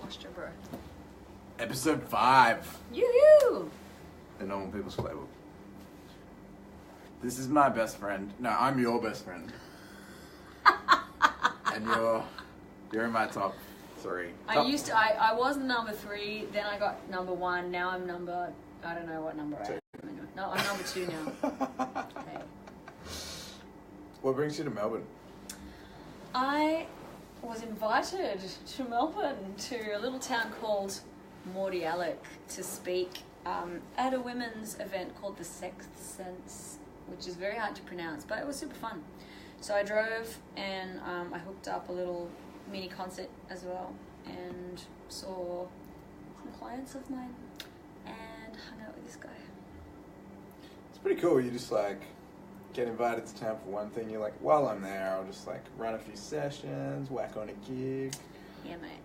posture, bro. Episode 5. Yoo-hoo! The Normal People's Playbook. This is my best friend. No, I'm your best friend. And you're in my top 3. I was number 3, then I got number 1, now I'm number, I don't know what number I am. No, I'm number 2 now. Hey. What brings you to Melbourne? I was invited to Melbourne to a little town called Mordialloc to speak at a women's event called The Sixth Sense, which is very hard to pronounce, but it was super fun. So I drove and I hooked up a little mini concert as well and saw some clients of mine and hung out with this guy. It's pretty cool. You just like get invited to town for one thing. You're like, while I'm there, I'll just like run a few sessions, whack on a gig. Yeah, mate.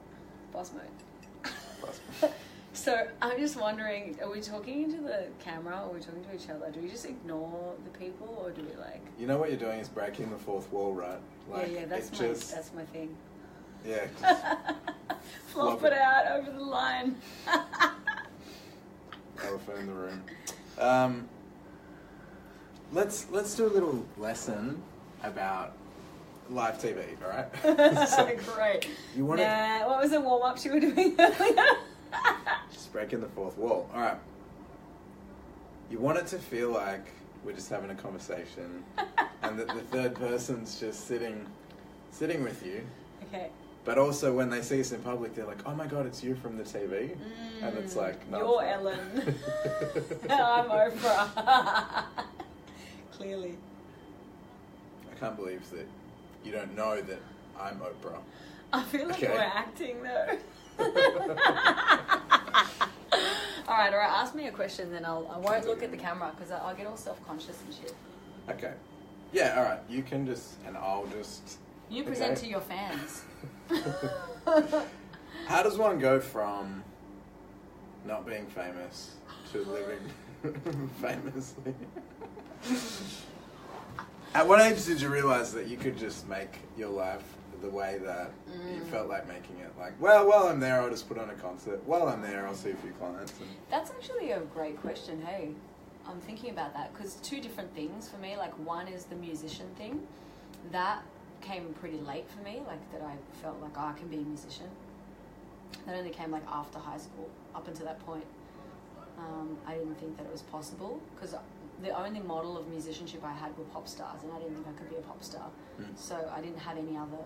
Boss mode. Boss mode. So I'm just wondering, are we talking into the camera or are we talking to each other? Do we just ignore the people or do we like... You know what you're doing is breaking the fourth wall, right? Like, yeah, that's my thing. Yeah, just flop it out over the line. Elephant in the room. Let's do a little lesson about live TV, all right? So, great. You want to... what was the warm-up you were doing earlier? Just breaking the fourth wall. All right. You want it to feel like we're just having a conversation and that the third person's just sitting with you. Okay. But also when they see us in public, they're like, oh my God, it's you from the TV. And it's like, no. You're Ellen. I'm Oprah. Clearly. I can't believe that you don't know that I'm Oprah. I feel like we're acting though. All right. Ask me a question, then I won't look at the camera because I'll get all self-conscious and shit. Okay. Yeah. All right. You can just, and I'll just. You present to your fans. How does one go from not being famous to living famously? At what age did you realize that you could just make your life the way that you felt like making it? Like, well, while I'm there, I'll just put on a concert. While I'm there, I'll see a few clients. That's actually a great question. Hey, I'm thinking about that because 2 different things for me. Like, one is the musician thing. That came pretty late for me, like that I felt like, I can be a musician. That only came like after high school. Up until that point, I didn't think that it was possible because the only model of musicianship I had were pop stars, and I didn't think I could be a pop star. So I didn't have any other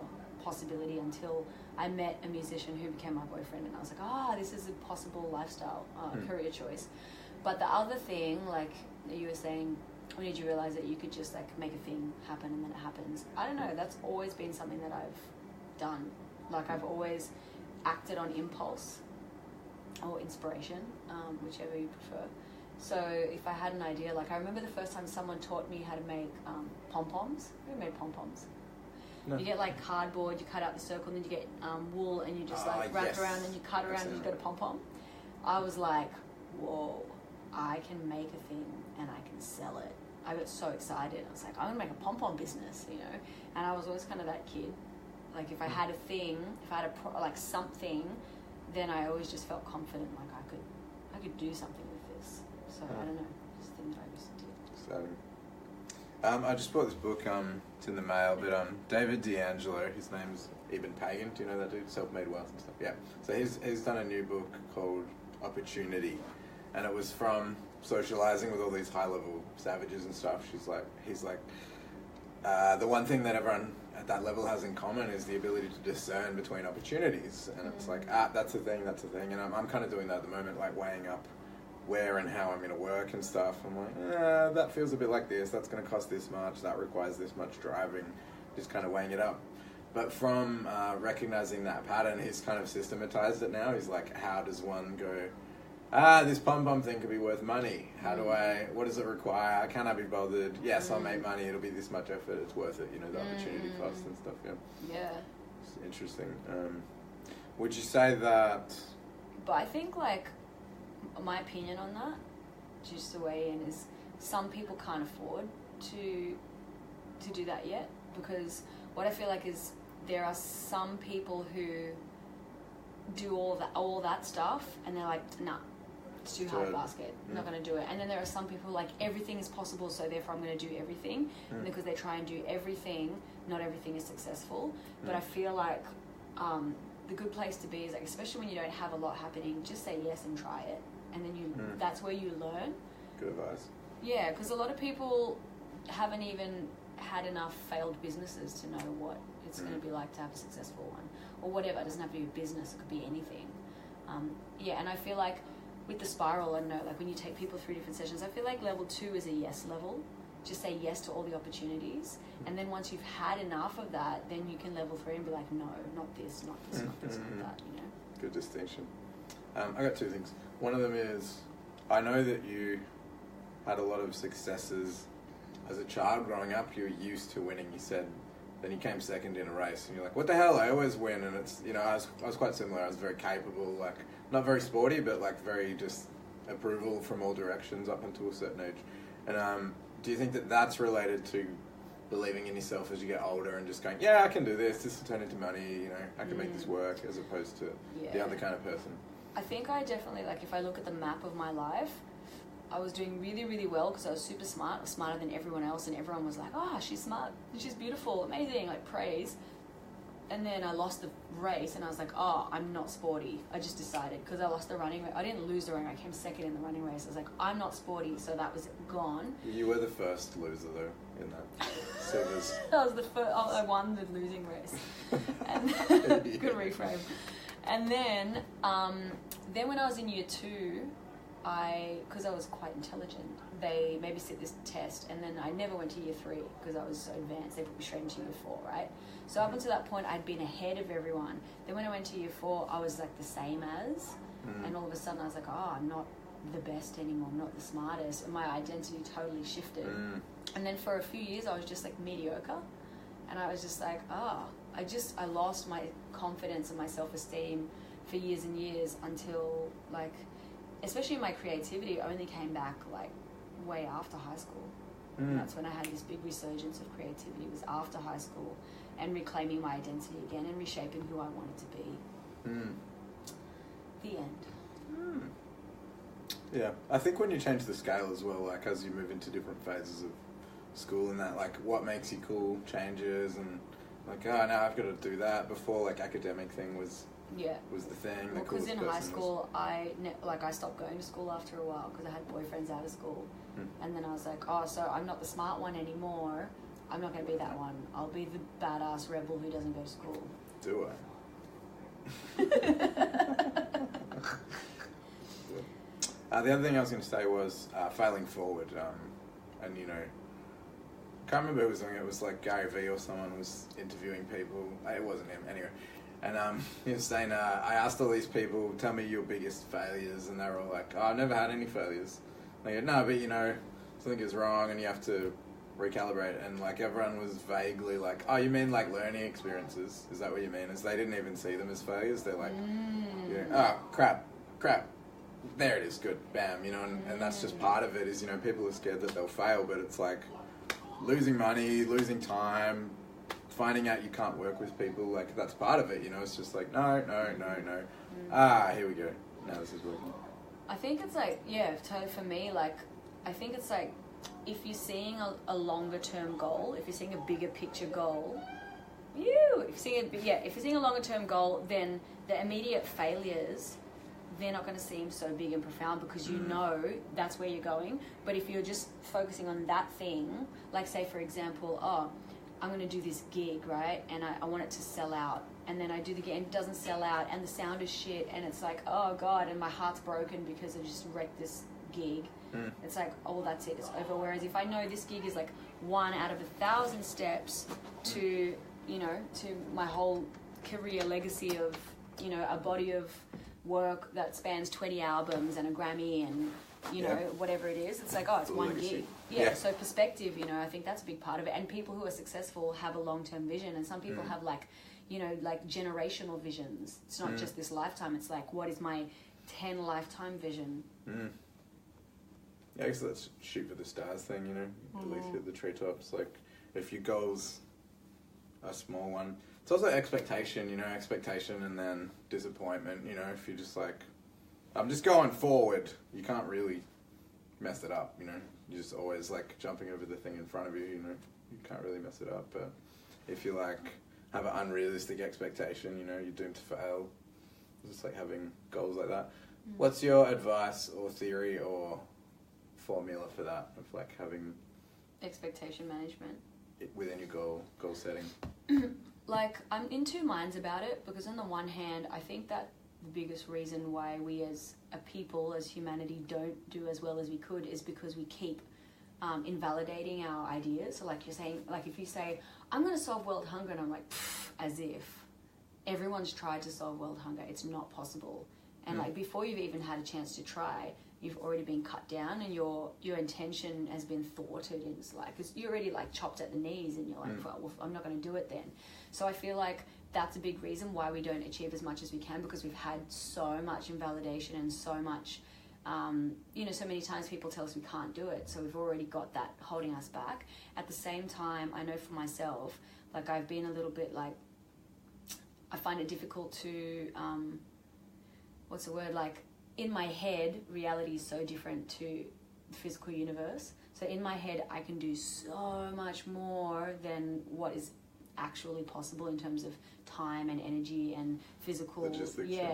possibility until I met a musician who became my boyfriend, and I was like, this is a possible lifestyle, career choice. But the other thing, like you were saying, when did you realize that you could just like make a thing happen and then it happens? I don't know. That's always been something that I've done. Like I've always acted on impulse or inspiration, whichever you prefer. So if I had an idea, like I remember the first time someone taught me how to make pom-poms. Who made pom-poms? No. You get like cardboard, you cut out the circle, and then you get wool and you just like wrap around and you cut around and you got a pom-pom. I was like, whoa, I can make a thing and I can sell it. I got so excited. I was like, I'm gonna make a pom-pom business, you know? And I was always kind of that kid. Like if I had a thing, if I had like something, then I always just felt confident, like I could do something with this. So I don't know, just things I used to do. So, I just bought this book. It's in the mail, but David D'Angelo, his name's Eben Pagan. Do you know that dude? Self-made wealth and stuff. Yeah. So he's done a new book called Opportunity, and it was from socializing with all these high-level savages and stuff. He's like, the one thing that everyone at that level has in common is the ability to discern between opportunities, and it's like, that's a thing, and I'm kind of doing that at the moment, like weighing up where and how I'm going to work and stuff. I'm like, that feels a bit like this, that's going to cost this much, that requires this much driving, just kind of weighing it up. But from recognizing that pattern, he's kind of systematized it now. He's like, how does one go, this pom-pom thing could be worth money. What does it require? Can I be bothered? Yes, I'll make money. It'll be this much effort. It's worth it. You know, the opportunity cost and stuff. Yeah. It's interesting. Would you say that... But I think, like, my opinion on that, just to weigh in, is some people can't afford to do that yet. Because what I feel like is there are some people who do all that stuff, and they're like, nah, it's too hard basket, not going to do it. And then there are some people like, everything is possible, so therefore I'm going to do everything. And because they try and do everything, not everything is successful. But I feel like the good place to be is like, especially when you don't have a lot happening, just say yes and try it, and then that's where you learn. Good advice. Yeah, because a lot of people haven't even had enough failed businesses to know what it's going to be like to have a successful one, or whatever. It doesn't have to be a business, it could be anything. And I feel like with the spiral, I don't know, like when you take people through different sessions, I feel like level 2 is a yes level. Just say yes to all the opportunities, and then once you've had enough of that, then you can level 3 and be like, no, not this, not this, not this, not that, you know. Good distinction. I got 2 things. One of them is, I know that you had a lot of successes as a child growing up. You were used to winning, you said. Then you came second in a race, and you're like, what the hell, I always win. And it's, you know, I was quite similar. I was very capable, like, not very sporty, but like very just approval from all directions up until a certain age. And do you think that that's related to believing in yourself as you get older and just going, yeah, I can do this will turn into money, you know, I can make this work, as opposed to the other kind of person? I think I definitely, like, if I look at the map of my life, I was doing really, really well because I was super smart, smarter than everyone else, and everyone was like, oh, she's smart, she's beautiful, amazing, like praise. And then I lost the race, and I was like, oh, I'm not sporty. I just decided, because I lost the running race. I didn't lose the running race, I came second in the running race. I was like, I'm not sporty, so that was gone. You were the first loser, though, in that. Silvers. I was the first, I won the losing race. And good reframe. And then when I was in year 2, because I was quite intelligent, they made me sit this test, and then I never went to year 3 because I was so advanced. They put me straight into year 4, right? So up until that point, I'd been ahead of everyone. Then when I went to year 4, I was like the same as, and all of a sudden I was like, oh, I'm not the best anymore, I'm not the smartest, and my identity totally shifted. And then for a few years, I was just like mediocre, and I was just like, I lost my confidence and my self-esteem for years and years until, like, especially my creativity only came back like way after high school. And that's when I had this big resurgence of creativity. It was after high school, and reclaiming my identity again and reshaping who I wanted to be. The end. Yeah, I think when you change the scale as well, like as you move into different phases of school and that, like what makes you cool changes, and like, oh, now I've got to do that. Before, like, academic thing was the thing. Well, because in high school, I stopped going to school after a while because I had boyfriends out of school. And then I was like, oh, so I'm not the smart one anymore. I'm not going to be that one. I'll be the badass rebel who doesn't go to school. Do I? The other thing I was going to say was failing forward. And, you know, I can't remember who was doing it. It was like Gary Vee or someone was interviewing people. It wasn't him, anyway. And he was saying, I asked all these people, tell me your biggest failures, and they were all like, oh, I've never had any failures. And I go, no, but you know, something is wrong and you have to recalibrate. And like everyone was vaguely like, oh, you mean like learning experiences? Is that what you mean? As they didn't even see them as failures. They're like, you know, oh, crap, there it is, good, bam, you know, and that's just part of it is, you know, people are scared that they'll fail, but it's like losing money, losing time, finding out you can't work with people, like that's part of it, you know. It's just like no. Here we go. Now this is working. I think it's like, totally for me, like I think it's like if you're seeing a longer term goal, if you're seeing a bigger picture goal, if you're seeing a longer term goal, then the immediate failures, they're not going to seem so big and profound because you know that's where you're going. But if you're just focusing on that thing, like say for example, I'm going to do this gig, right? And I want it to sell out. And then I do the gig and it doesn't sell out and the sound is shit and it's like, oh God, and my heart's broken because I just wrecked this gig. It's like, oh, that's it, it's over. Whereas if I know this gig is like 1 out of 1,000 steps to, you know, to my whole career legacy of, you know, a body of work that spans 20 albums and a Grammy and, you know, whatever it is, it's like, oh, it's one gig. So perspective, you know, I think that's a big part of it. And people who are successful have a long-term vision, and some people have like, you know, like generational visions. It's not just this lifetime, it's like, what is my 10 lifetime vision? Yeah, I guess that's shoot for the stars thing, you know, at least hit the treetops. Like, if your goal's a small one, It's also expectation, you know, expectation and then disappointment, you know, if you're just like, I'm just going forward, you can't really mess it up, you know. You're just always like jumping over the thing in front of you, you know, you can't really mess it up. But if you like have an unrealistic expectation, you know, you're doomed to fail. Just like having goals like that. What's your advice or theory or formula for that, of like having expectation management within your goal setting? Like, I'm in two minds about it, because on the one hand, I think that the biggest reason why we as a people, as humanity, don't do as well as we could is because we keep invalidating our ideas. So like you're saying, like if you say, I'm going to solve world hunger, and I'm like, as if everyone's tried to solve world hunger, it's not possible. And like before you've even had a chance to try, you've already been cut down, and your intention has been thwarted. And it's like, cause you're already like chopped at the knees, and you're like, well, I'm not going to do it then. So I feel like that's a big reason why we don't achieve as much as we can, because we've had so much invalidation and so much, you know, so many times people tell us we can't do it. So we've already got that holding us back. At the same time, I know for myself, like I've been a little bit like, I find it difficult to, what's the word, like in my head, reality is so different to the physical universe. So in my head, I can do so much more than what is actually possible in terms of time and energy and physical,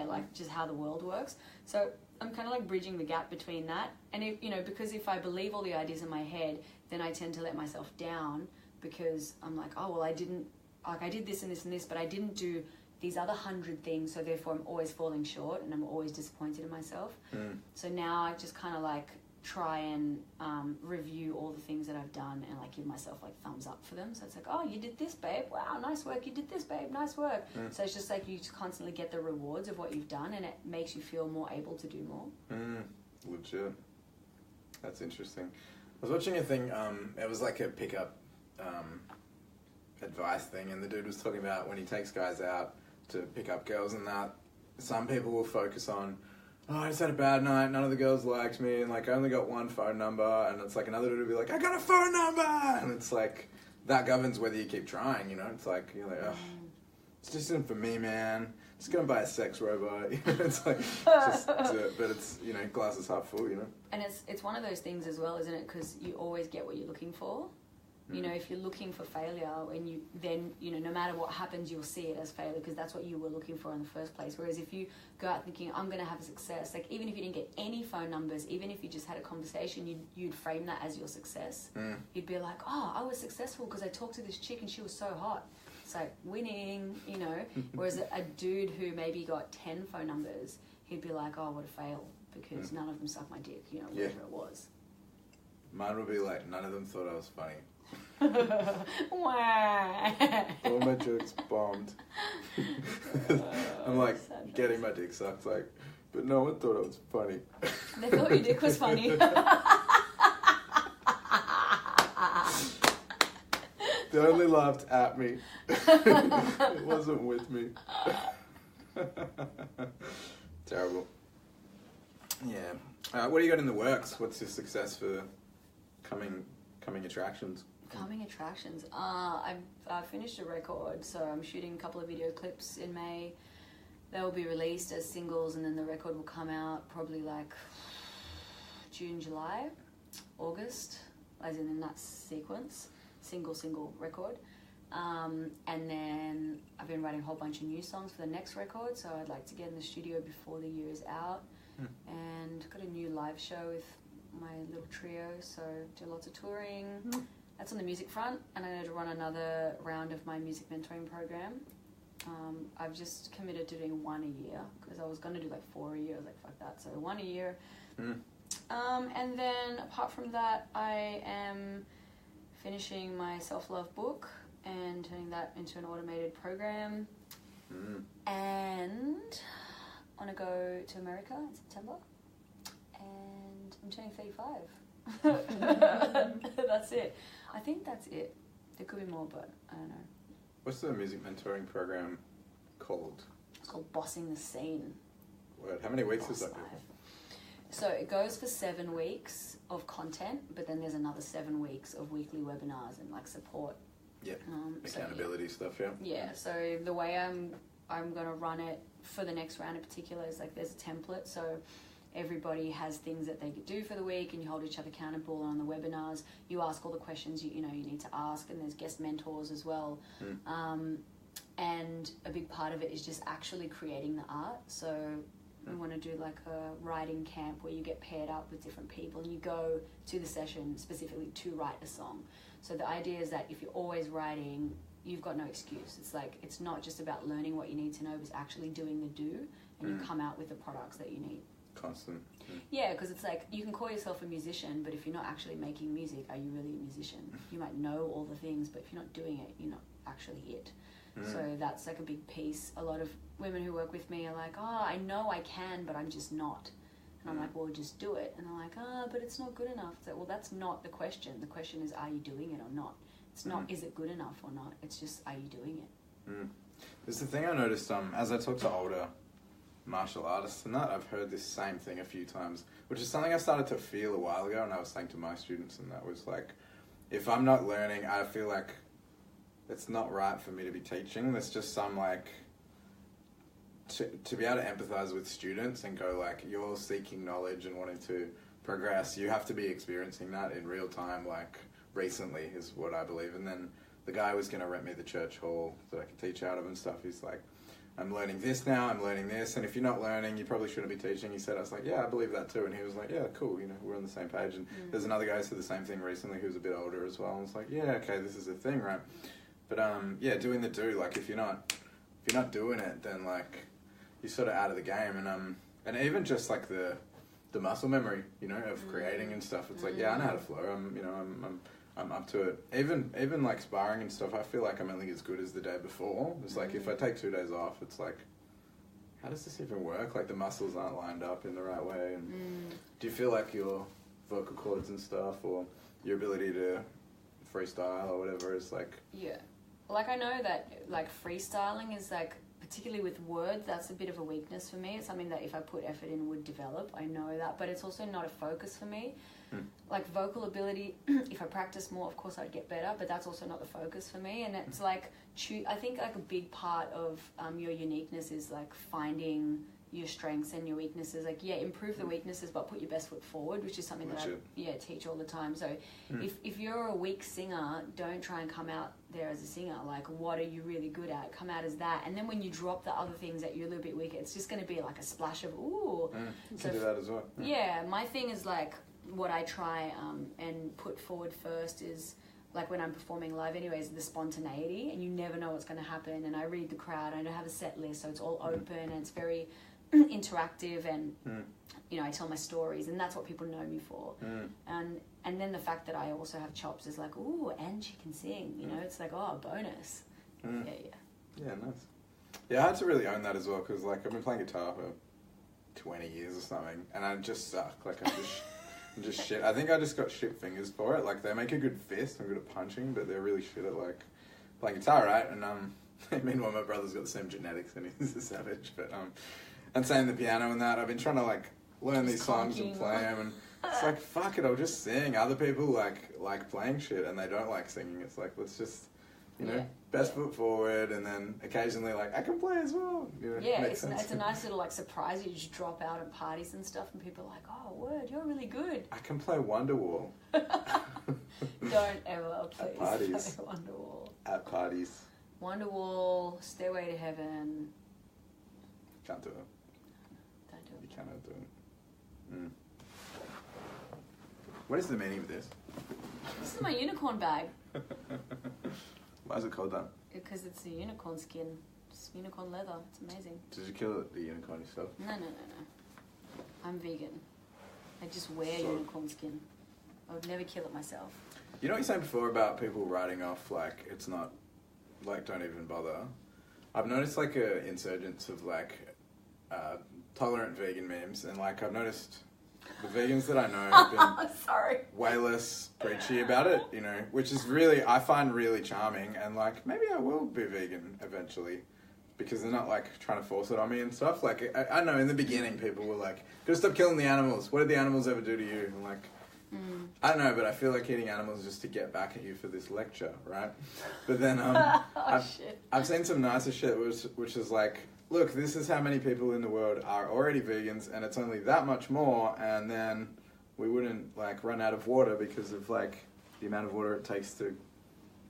like just how the world works. So I'm kind of like bridging the gap between that. And if, you know, because if I believe all the ideas in my head, then I tend to let myself down, because I'm like, oh, well, I did this and this and this, but I didn't do these other 100 things, so therefore I'm always falling short and I'm always disappointed in myself. So now I just kind of like try and review all the things that I've done and like give myself like thumbs up for them. So it's like, oh, you did this, babe, wow, nice work. You did this, babe, nice work. So it's just like you just constantly get the rewards of what you've done, and it makes you feel more able to do more. Legit. That's interesting. I was watching a thing, it was like a pickup advice thing, and the dude was talking about when he takes guys out to pick up girls and that, some people will focus on, oh, I just had a bad night, none of the girls liked me, and like I only got one phone number, and it's like another dude will be like, I got a phone number, and it's like that governs whether you keep trying, you know. It's like you're like, oh, it's just isn't for me, man. Just go and buy a sex robot. It's like just do it. But it's, you know, glass is half full, you know. And it's one of those things as well, isn't it? Because you always get what you're looking for. You know, if you're looking for failure, and then no matter what happens, you'll see it as failure, because that's what you were looking for in the first place. Whereas if you go out thinking, I'm going to have a success, like even if you didn't get any phone numbers, even if you just had a conversation, you'd frame that as your success. You'd be like, oh, I was successful because I talked to this chick and she was so hot. It's like winning, you know. Whereas a dude who maybe got 10 phone numbers, he'd be like, oh, what a fail, because none of them sucked my dick, you know, whatever it was. Mine would be like, none of them thought I was funny. All my jokes bombed. I'm like getting my dick sucked, like, but no one thought it was funny. They thought your dick was funny. They only laughed at me. It wasn't with me. Terrible. Yeah. What do you got in the works? What's your success for coming attractions? Coming attractions. I've finished a record, so I'm shooting a couple of video clips in May. They will be released as singles, and then the record will come out probably like June, July, August, as in that sequence. Single record. And then I've been writing a whole bunch of new songs for the next record, so I'd like to get in the studio before the year is out. And got a new live show with my little trio, so do lots of touring. That's on the music front, and I'm going to run another round of my music mentoring program. I've just committed to doing one a year, because I was going to do like 4 a year. I was like, fuck that, so one a year. And then apart from that, I am finishing my self-love book and turning that into an automated program. And I want to go to America in September, and I'm turning 35. That's it. I think that's it. There could be more, but I don't know. What's the music mentoring program called? It's called Bossing the Scene. Word. How many weeks is that? So it goes for 7 weeks of content, but then there's another 7 weeks of weekly webinars and like support Yeah. Accountability stuff, yeah. Yeah, so the way I'm going to run it for the next round in particular is like there's a template, so everybody has things that they could do for the week, and you hold each other accountable. On the webinars, you ask all the questions you need to ask, and there's guest mentors as well. And a big part of it is just actually creating the art. So we want to do like a writing camp where you get paired up with different people and you go to the session specifically to write a song. So the idea is that if you're always writing, you've got no excuse. It's like, it's not just about learning what you need to know, it's actually doing the do, and you come out with the products that you need. Constant. Yeah, because it's like, you can call yourself a musician, but if you're not actually making music, are you really a musician? You might know all the things, but if you're not doing it, you're not actually it. So that's like a big piece. A lot of women who work with me are like, oh, I know I can, but I'm just not. And I'm like, well, just do it. And they're like, oh, but it's not good enough. So, well, that's not the question. The question is, are you doing it or not? It's not, is it good enough or not? It's just, are you doing it? There's the thing I noticed, as I talk to older martial artists and that, I've heard this same thing a few times, which is something I started to feel a while ago, and I was saying to my students, and that was like, if I'm not learning, I feel like it's not right for me to be teaching. There's just some like, to be able to empathize with students and go like, you're seeking knowledge and wanting to progress, you have to be experiencing that in real time, like recently is what I believe. And then the guy was going to rent me the church hall that I could teach out of and stuff. He's like, I'm learning this now, I'm learning this, and if you're not learning, you probably shouldn't be teaching. He said, I was like, yeah, I believe that too. And he was like, yeah, cool, we're on the same page. And there's another guy who said the same thing recently who's a bit older as well. And it's like, yeah, okay, this is a thing, right? But yeah, doing the do, like if you're not doing it, then like you're sort of out of the game. And even just like the muscle memory, of creating and stuff. It's like, yeah, I know how to flow. I'm up to it. Even like sparring and stuff, I feel like I'm only as good as the day before. It's like if I take 2 days off, it's like, how does this even work? Like the muscles aren't lined up in the right way. And do you feel like your vocal cords and stuff, or your ability to freestyle or whatever is like? Yeah, like I know that like freestyling is like, particularly with words, that's a bit of a weakness for me. It's something that if I put effort in would develop. I know that, but it's also not a focus for me. Like vocal ability, if I practice more, of course I'd get better, but that's also not the focus for me. And it's like, I think like a big part of your uniqueness is like finding your strengths and your weaknesses. Like, yeah, improve the weaknesses, but put your best foot forward, which is something that I teach all the time. So if you're a weak singer, don't try and come out there as a singer. Like, what are you really good at? Come out as that. And then when you drop the other things that you're a little bit weaker, it's just going to be like a splash of, ooh. You can do that as well. Yeah, my thing is like, what I try and put forward first is, like when I'm performing live anyways, the spontaneity, and you never know what's going to happen. And I read the crowd, I don't have a set list, so it's all open and it's very interactive, and I tell my stories, and that's what people know me for. And then the fact that I also have chops is like, ooh, and she can sing, it's like, oh, bonus. Yeah, nice. Yeah, I had to really own that as well, because like I've been playing guitar for 20 years or something, and I just suck. Like I'm just shit. I think I just got shit fingers for it. Like they make a good fist, I'm good at punching, but they're really shit at like playing guitar, right? And meanwhile my brother's got the same genetics and he's a savage, but and saying the piano and that, I've been trying to like learn these songs and play them, and it's like, fuck it, I'll just sing. Other people like playing shit and they don't like singing. It's like, let's just, best foot forward, and then occasionally like, I can play as well. It's a nice little like surprise. You just drop out at parties and stuff and people are like, oh, word, you're really good. I can play Wonderwall. Don't ever, please. At parties. Play Wonderwall. At parties. Wonderwall, Stairway to Heaven. Can't do it. Don't do it. You cannot do it. What is the meaning of this? This is my unicorn bag. Why is it called that? Because it's a unicorn skin. It's unicorn leather. It's amazing. Did you kill the unicorn yourself? No. I'm vegan. I just wear unicorn skin. I would never kill it myself. You know what you said before about people writing off, like, it's not, like, don't even bother? I've noticed, like, a insurgence of, like, tolerant vegan memes, and, like, I've noticed the vegans that I know have been way less preachy about it, which is really, I find really charming, and, like, maybe I will be vegan eventually, because they're not, like, trying to force it on me and stuff. Like, I know in the beginning people were like, gotta stop killing the animals. What did the animals ever do to you? And, like, I don't know, but I feel like eating animals just to get back at you for this lecture, right? But then I've seen some nicer shit which is like, look, this is how many people in the world are already vegans, and it's only that much more, and then we wouldn't like run out of water because of like the amount of water it takes to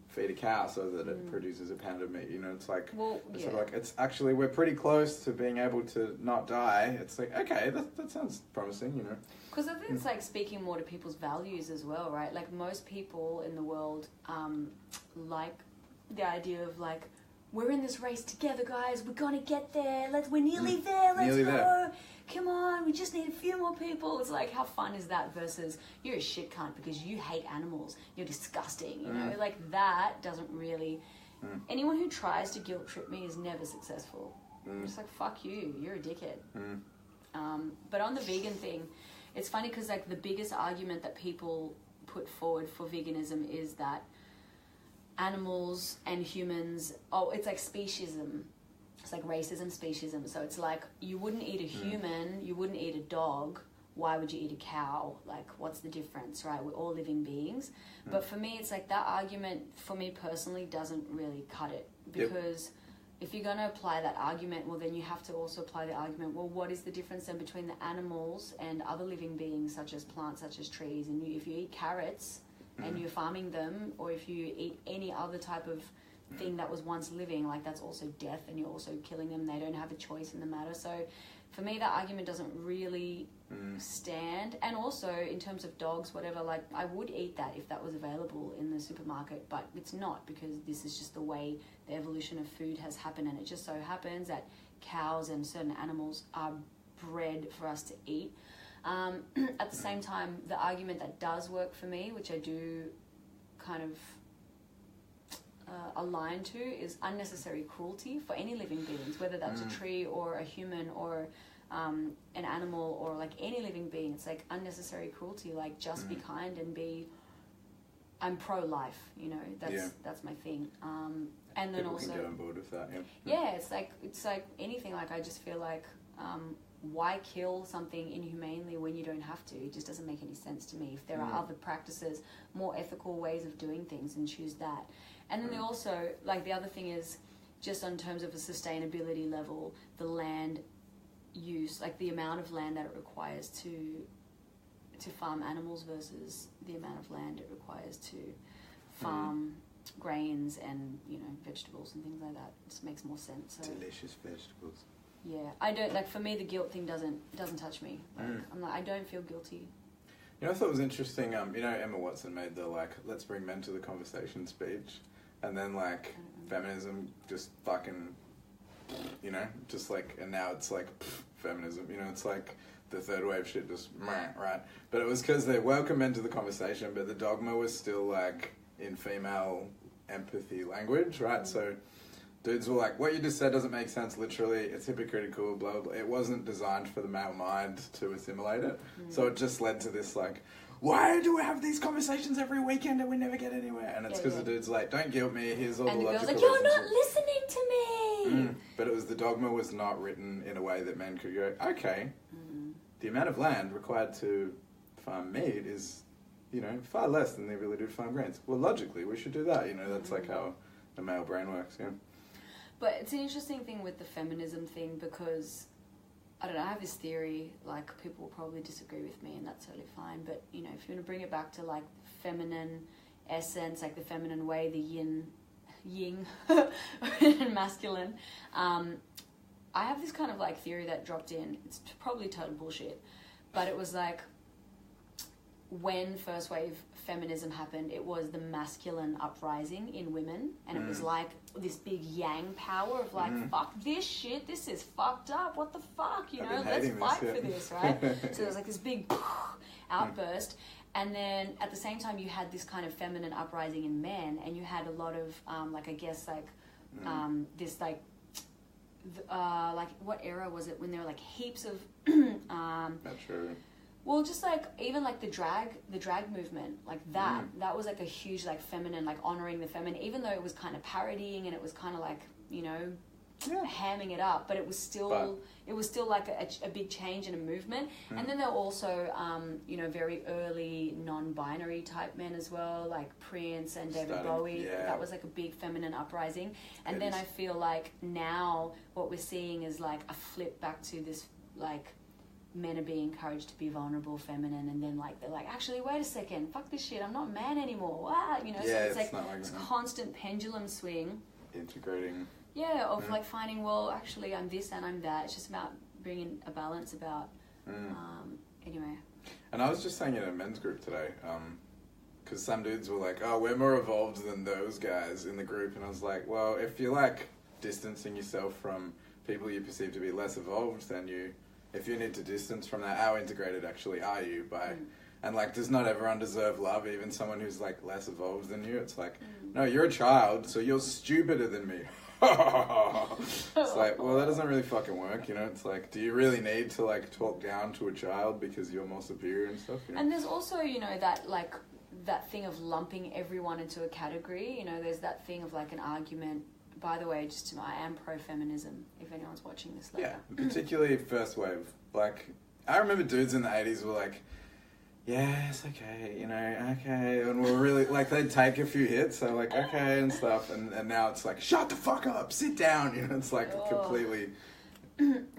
feed a cow so that it produces a pound of meat. You know, it's like, sort of like, it's actually, we're pretty close to being able to not die. It's like, okay, that sounds promising, you know. Because I think it's like speaking more to people's values as well, right? Like most people in the world like the idea of like, we're in this race together, guys. We're gonna get there. We're nearly there. Let's go. There. Come on, we just need a few more people. It's like, how fun is that versus you're a shit cunt because you hate animals. You're disgusting, you know? Like that doesn't really... Anyone who tries to guilt trip me is never successful. I'm just like, fuck you. You're a dickhead. But on the vegan thing, it's funny because like the biggest argument that people put forward for veganism is that animals and humans... Oh, it's like speciesism. It's like racism, speciesism. So it's like, you wouldn't eat a human, you wouldn't eat a dog, why would you eat a cow? Like, what's the difference, right? We're all living beings. But for me, it's like that argument, for me personally, doesn't really cut it. Because if you're going to apply that argument, well, then you have to also apply the argument, well, what is the difference then between the animals and other living beings, such as plants, such as trees? And if you eat carrots and you're farming them, or if you eat any other type of thing that was once living, like that's also death, and you're also killing them. They don't have a choice in the matter. So for me, that argument doesn't really stand. And also in terms of dogs, whatever, like I would eat that if that was available in the supermarket, but it's not, because this is just the way the evolution of food has happened. And it just so happens that cows and certain animals are bred for us to eat. At the same time, the argument that does work for me, which I do kind of aligned to, is unnecessary cruelty for any living beings, whether that's a tree or a human or an animal or like any living being. It's like unnecessary cruelty. Like just be kind and be. I'm pro-life, you know. That's my thing. And then people also can get on board with that. it's like anything. Like I just feel like why kill something inhumanely when you don't have to? It just doesn't make any sense to me. If there are other practices, more ethical ways of doing things, and choose that. And then they also, like the other thing is, just on terms of a sustainability level, the land use, like the amount of land that it requires to farm animals versus the amount of land it requires to farm grains and, you know, vegetables and things like that. It just makes more sense. So, delicious vegetables. Yeah, I don't, like for me the guilt thing doesn't touch me. Like, I'm like, I don't feel guilty. You know, I thought it was interesting, you know, Emma Watson made the, like, let's bring men to the conversation speech, and then, like, feminism just fucking, you know, just like, and now it's like, feminism, you know, it's like the third wave shit just, right? But it was because they welcome men to the conversation, but the dogma was still, like, in female empathy language, right? So dudes were like, what you just said doesn't make sense literally, it's hypocritical, blah, blah, blah. It wasn't designed for the male mind to assimilate it. So it just led to this, like, why do we have these conversations every weekend and we never get anywhere? And it's because the dude's like, don't guilt me, here's all the logical reasons. And the girl's like, you're not listening to me! But it was, the dogma was not written in a way that men could go, okay, the amount of land required to farm meat is, you know, far less than the ability to farm grains. Well, logically, we should do that, you know, that's like how the male brain works, yeah. But it's an interesting thing with the feminism thing because, I don't know, I have this theory, like, people will probably disagree with me and that's totally fine, but, you know, if you want to bring it back to, like, feminine essence, like the feminine way, the yin and masculine, I have this kind of, like, theory that dropped in. It's probably total bullshit, but it was, like, when first wave feminism happened, it was the masculine uprising in women, and it was like this big yang power of like, fuck this shit, this is fucked up, what the fuck, you know, let's fight for this, right? So there was like this big outburst, and then at the same time you had this kind of feminine uprising in men, and you had a lot of like, I guess like this like what era was it when there were like heaps of Not sure. Well, just like even like the drag movement, like that was like a huge like feminine, like honoring the feminine, even though it was kind of parodying and it was kind of like, you know, hamming it up, but it was still like a big change and a movement. And then there were also very early non-binary type men as well, like Prince and David Bowie. That was like a big feminine uprising. And then I feel like now what we're seeing is like a flip back to this, like, men are being encouraged to be vulnerable, feminine, and then like they're like, actually, wait a second, fuck this shit, I'm not a man anymore. Wow, so it's like this constant pendulum swing. Integrating. Yeah, of like finding, well, actually, I'm this and I'm that. It's just about bringing a balance about. Anyway. And I was just saying in a men's group today, because some dudes were like, oh, we're more evolved than those guys in the group, and I was like, well, if you're like distancing yourself from people you perceive to be less evolved than you, if you need to distance from that, how integrated actually are you by... And, like, does not everyone deserve love, even someone who's, like, less evolved than you? It's like, no, you're a child, so you're stupider than me. It's like, well, that doesn't really fucking work, you know? It's like, do you really need to, like, talk down to a child because you're more superior and stuff? You know? And there's also, that, like, that thing of lumping everyone into a category. There's that thing of, like, an argument. By the way, I am pro-feminism, if anyone's watching this later. Yeah, particularly first wave. Like, I remember dudes in the 80s were like, yeah, it's okay, okay. And we're really, like, they'd take a few hits, so like, okay, and stuff. And now it's like, shut the fuck up, sit down, it's like completely...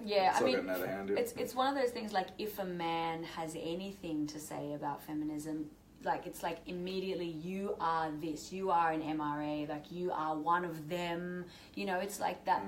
Yeah, I mean, out of hand, it's one of those things, like, if a man has anything to say about feminism, like, it's like immediately, you are this, you are an MRA, like, you are one of them, it's like that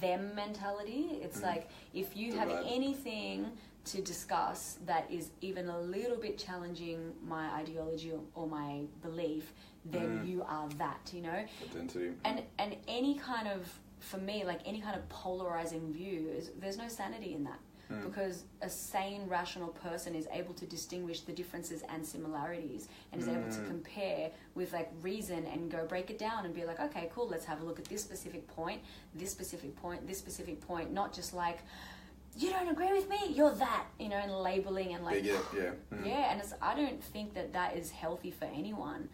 them mentality. It's like, if you have anything to discuss that is even a little bit challenging my ideology or my belief, then you are that, Identity. And any kind of, for me, like, any kind of polarizing view, there's no sanity in that. Because a sane, rational person is able to distinguish the differences and similarities, and is able to compare with, like, reason and go break it down and be like, okay, cool, let's have a look at this specific point, this specific point, this specific point, not just like, you don't agree with me, you're that, and labeling and like... Yeah, and I don't think that is healthy for anyone.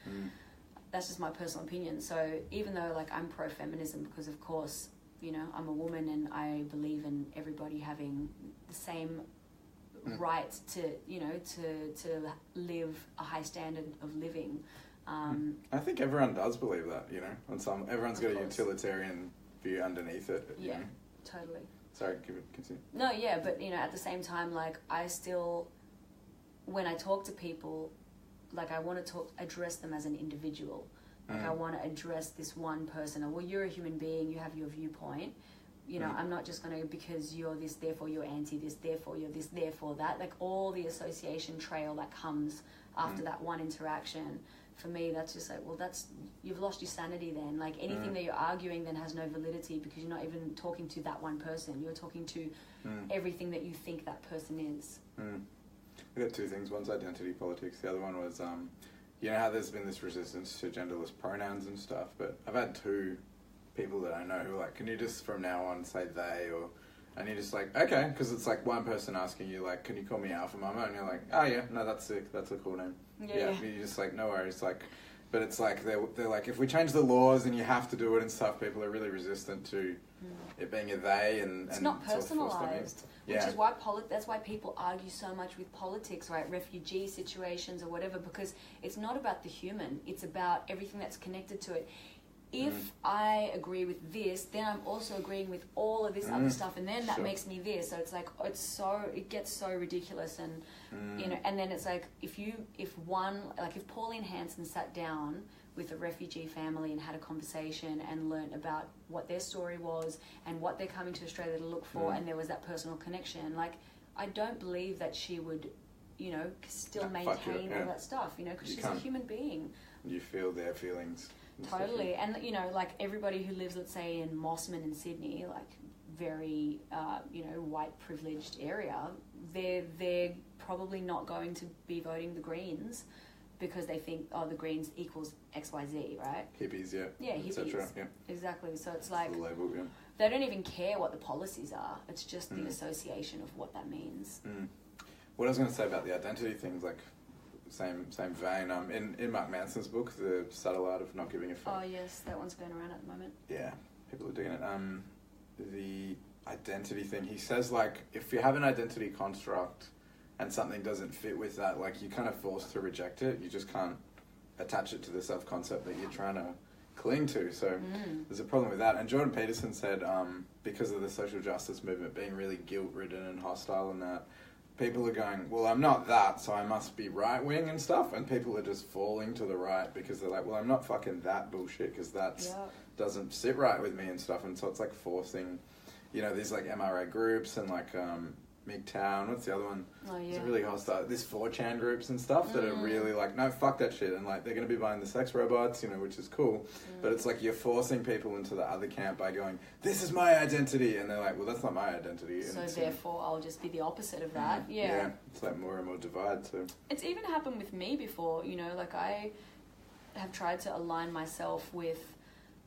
That's just my personal opinion. So even though, like, I'm pro-feminism because, of course... I'm a woman and I believe in everybody having the same right to, to live a high standard of living. I think everyone does believe that, and everyone's got a utilitarian view underneath it. Yeah, totally. Sorry, continue. No, yeah, but, at the same time, like, I still, when I talk to people, like, I want to address them as an individual. Like, I want to address this one person. Well, you're a human being, you have your viewpoint. I'm not just going to, because you're this, therefore you're anti this, therefore you're this, therefore that. Like, all the association trail that comes after that one interaction, for me, that's just like, well, you've lost your sanity then. Like, anything that you're arguing then has no validity, because you're not even talking to that one person. You're talking to everything that you think that person is. I got two things. One's identity politics. The other one was... you know how there's been this resistance to genderless pronouns and stuff, but I've had two people that I know who are like, can you just from now on say they, or, and you're just like, okay, because it's like one person asking you like, can you call me ALPHAMAMA, and you're like, oh yeah, no, that's sick, that's a cool name. Yeah. You're just like, no worries, like, but it's like, they're like, if we change the laws and you have to do it and stuff, people are really resistant to it being a they, and it's not personalised. Yeah. Which is why that's why people argue so much with politics, right? Refugee situations or whatever, because it's not about the human. It's about everything that's connected to it. If I agree with this, then I'm also agreeing with all of this other stuff, and then that makes me this. So it's like, it gets so ridiculous, and and then it's like, if Pauline Hanson sat down with a refugee family and had a conversation and learnt about what their story was and what they're coming to Australia to look for, and there was that personal connection, like, I don't believe that she would, still maintain all that stuff, because she's a human being. You feel their feelings. Totally. And, like, everybody who lives, let's say, in Mossman in Sydney, like, very, white privileged area, they're probably not going to be voting the Greens, because they think, the Greens equals XYZ, right? Hippies, hippies. Cetera, Exactly. So it's like, the label, they don't even care what the policies are. It's just the association of what that means. What I was going to say about the identity things, like, same vein. In Mark Manson's book, The Subtle Art of Not Giving a Fuck. Oh yes, that one's going around at the moment. Yeah, people are doing it. the identity thing. He says, like, if you have an identity construct and something doesn't fit with that, like, you're kind of forced to reject it. You just can't attach it to the self-concept that you're trying to cling to. So there's a problem with that. And Jordan Peterson said, because of the social justice movement being really guilt-ridden and hostile and that, people are going, well, I'm not that, so I must be right-wing and stuff. And people are just falling to the right because they're like, well, I'm not fucking that bullshit because that doesn't sit right with me and stuff. And so it's like forcing, you know, these like MRA groups and like MGTOW, what's the other one? Oh, yeah. It's really hostile. This 4chan groups and stuff that are really like, no, fuck that shit. And like, they're going to be buying the sex robots, you know, which is cool. But it's like you're forcing people into the other camp by going, this is my identity. And they're like, well, that's not my identity. And so therefore, I'll just be the opposite of that. Yeah. It's like more and more divide. So it's even happened with me before, you know, like I have tried to align myself with,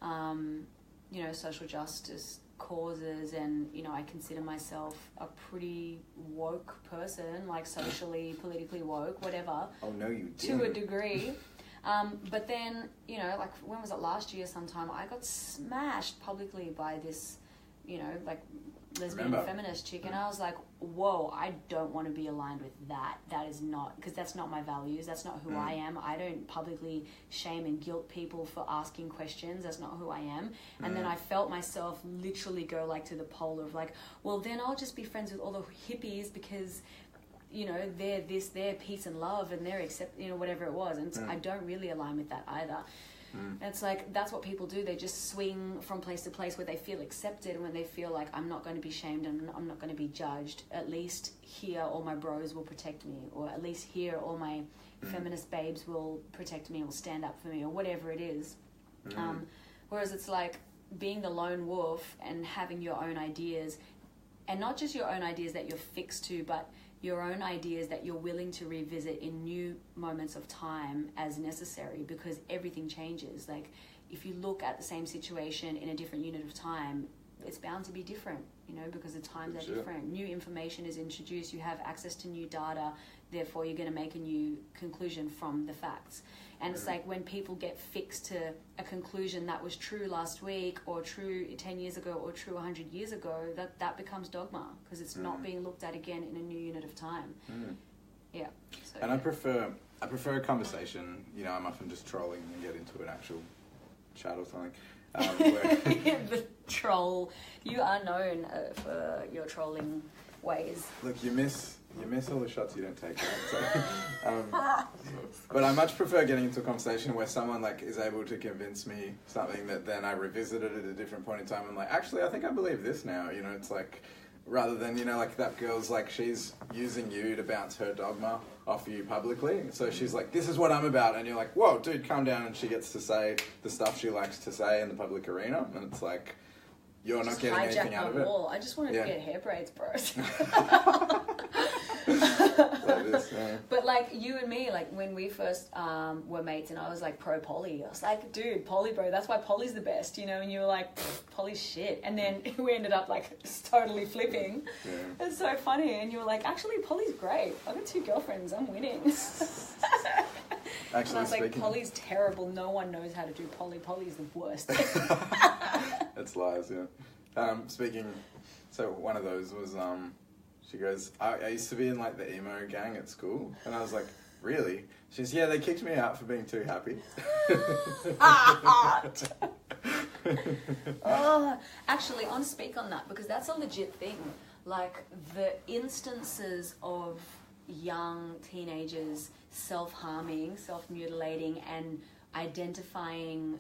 you know, social justice causes, and you know, I consider myself a pretty woke person, like socially, politically woke, whatever. Oh no, you didn't. To a degree. But then, you know, like when was it, last year sometime, I got smashed publicly by this, you know, like lesbian feminist chick, and I was like, whoa, I don't want to be aligned with that. That is not, because that's not my values, that's not who I am. I don't publicly shame and guilt people for asking questions. That's not who I am. And then I felt myself literally go like to the pole of like, well, then I'll just be friends with all the hippies because, you know, they're this, they're peace and love, and they're accept, you know, whatever it was. And I don't really align with that either. And it's like, that's what people do. They just swing from place to place where they feel accepted, and when they feel like, I'm not going to be shamed and I'm not going to be judged. At least here all my bros will protect me, or at least here all my feminist babes will protect me or stand up for me, or whatever it is. Whereas it's like being the lone wolf and having your own ideas, and not just your own ideas that you're fixed to, but your own ideas that you're willing to revisit in new moments of time as necessary, because everything changes. Like, if you look at the same situation in a different unit of time, it's bound to be different, you know, because the times are different. New information is introduced, you have access to new data, therefore you're going to make a new conclusion from the facts. And it's like when people get fixed to a conclusion that was true last week, or true 10 years ago, or true 100 years ago, that becomes dogma, because it's not being looked at again in a new unit of time. Yeah. So, and I prefer a conversation, you know, I'm often just trolling and get into an actual chat or something. The troll. You are known for your trolling ways. Look, you miss all the shots you don't take, right? So, but I much prefer getting into a conversation where someone like is able to convince me something that then I revisited at a different point in time and like, actually, I think I believe this now. You know, it's like, rather than, you know, like that girl's like, she's using you to bounce her dogma off you publicly. So she's like, this is what I'm about. And you're like, whoa, dude, calm down. And she ggets to say the stuff she likes to say in the public arena. And it's like, you're not getting anything out of it. I just wanted to get hair braids, bros. But like you and me, like when we first were mates, and I was like pro poly, I was like, dude, poly, bro, that's why poly's the best, you know. And you were like, poly's shit. And then we ended up like just totally flipping. It's so funny. And you were like, actually, poly's great. I've got 2 girlfriends. I'm winning. Actually, and I was like, poly's terrible. No one knows how to do poly. Poly's the worst. It's lies, yeah. So one of those was, she goes, I used to be in like the emo gang at school. And I was like, really? She says, yeah, they kicked me out for being too happy. Actually, I want to speak on that, because that's a legit thing. Like, the instances of young teenagers self-harming, self-mutilating, and identifying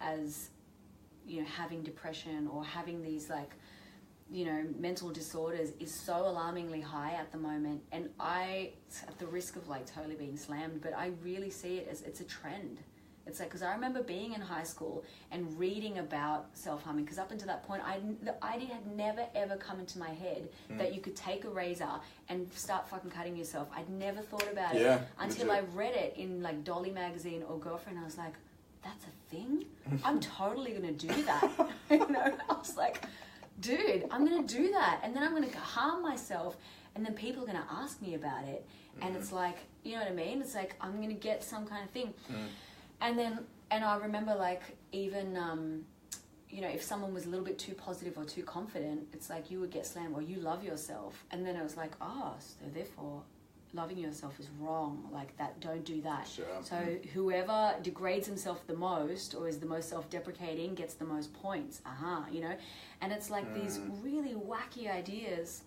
as, you know, having depression or having these like, you know, mental disorders is so alarmingly high at the moment. And I, at the risk of like totally being slammed, but I really see it as it's a trend. It's like, because I remember being in high school and reading about self-harming, because up until that point, the idea had never ever come into my head that you could take a razor and start fucking cutting yourself. I'd never thought about it until I read it in like Dolly magazine or Girlfriend. I was like, that's a thing? I'm totally going to do that. You know, I was like, dude, I'm going to do that. And then I'm going to harm myself. And then people are going to ask me about it. And it's like, you know what I mean? It's like, I'm going to get some kind of thing. And I remember like even, you know, if someone was a little bit too positive or too confident, it's like you would get slammed, or you love yourself. And then it was like, so therefore loving yourself is wrong. Like that, don't do that. Sure. So whoever degrades himself the most or is the most self-deprecating gets the most points. You know? And it's like these really wacky ideas.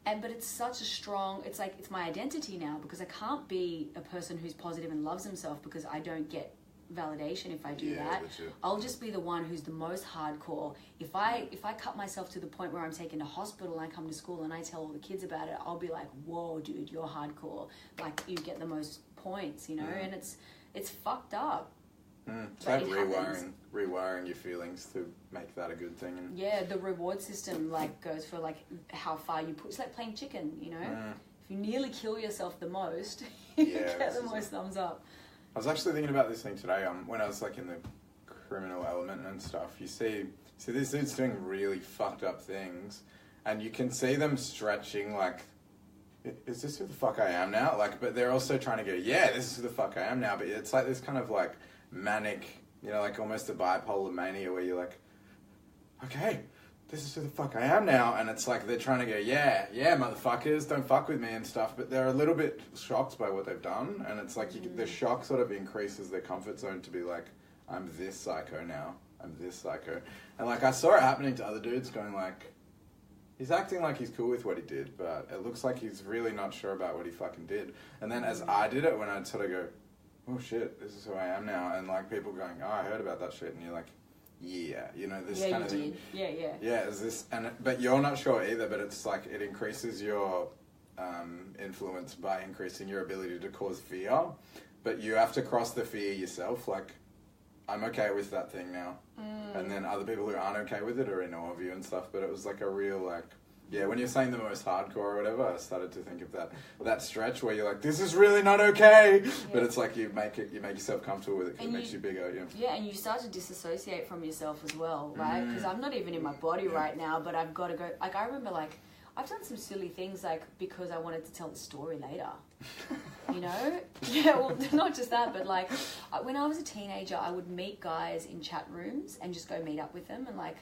But it's such a strong, it's like, it's my identity now, because I can't be a person who's positive and loves himself because I don't get validation if I do that. I'll just be the one who's the most hardcore. If I cut myself to the point where I'm taken to hospital and I come to school and I tell all the kids about it, I'll be like, whoa, dude, you're hardcore. Like, you get the most points, you know? And it's fucked up. It's like rewiring your feelings to make that a good thing. And yeah, the reward system like goes for like how far you push. It's like playing chicken, you know? If you nearly kill yourself the most, you get the most thumbs up. I was actually thinking about this thing today. When I was like in the criminal element and stuff, you see these dudes doing really fucked up things, and you can see them stretching like, is this who the fuck I am now? Like, but they're also trying to go, yeah, this is who the fuck I am now. But it's like this kind of like manic, you know, like almost a bipolar mania where you're like, okay, this is who the fuck I am now. And it's like they're trying to go, yeah, motherfuckers, don't fuck with me and stuff. But they're a little bit shocked by what they've done. And it's like the shock sort of increases their comfort zone to be like, I'm this psycho now. I'm this psycho. And like I saw it happening to other dudes going like, he's acting like he's cool with what he did, but it looks like he's really not sure about what he fucking did. And then as I did it, when I'd sort of go, oh shit, this is who I am now. And like people going, oh, I heard about that shit. And you're like, yeah, you know, this kind of thing. Yeah. Yeah, is this, but you're not sure either, but it's like it increases your influence by increasing your ability to cause fear. But you have to cross the fear yourself. Like, I'm okay with that thing now. And then other people who aren't okay with it are in awe of you and stuff. But it was like a real like, yeah, when you're saying the most hardcore or whatever, I started to think of that stretch where you're like, this is really not okay. Yeah. But it's like you make yourself comfortable with it because it makes you bigger. Yeah, and you start to disassociate from yourself as well, right? Because I'm not even in my body right now, but I've got to go. Like, I remember, like, I've done some silly things, like, because I wanted to tell the story later. You know? Yeah, well, not just that, but, like, when I was a teenager, I would meet guys in chat rooms and just go meet up with them and, like,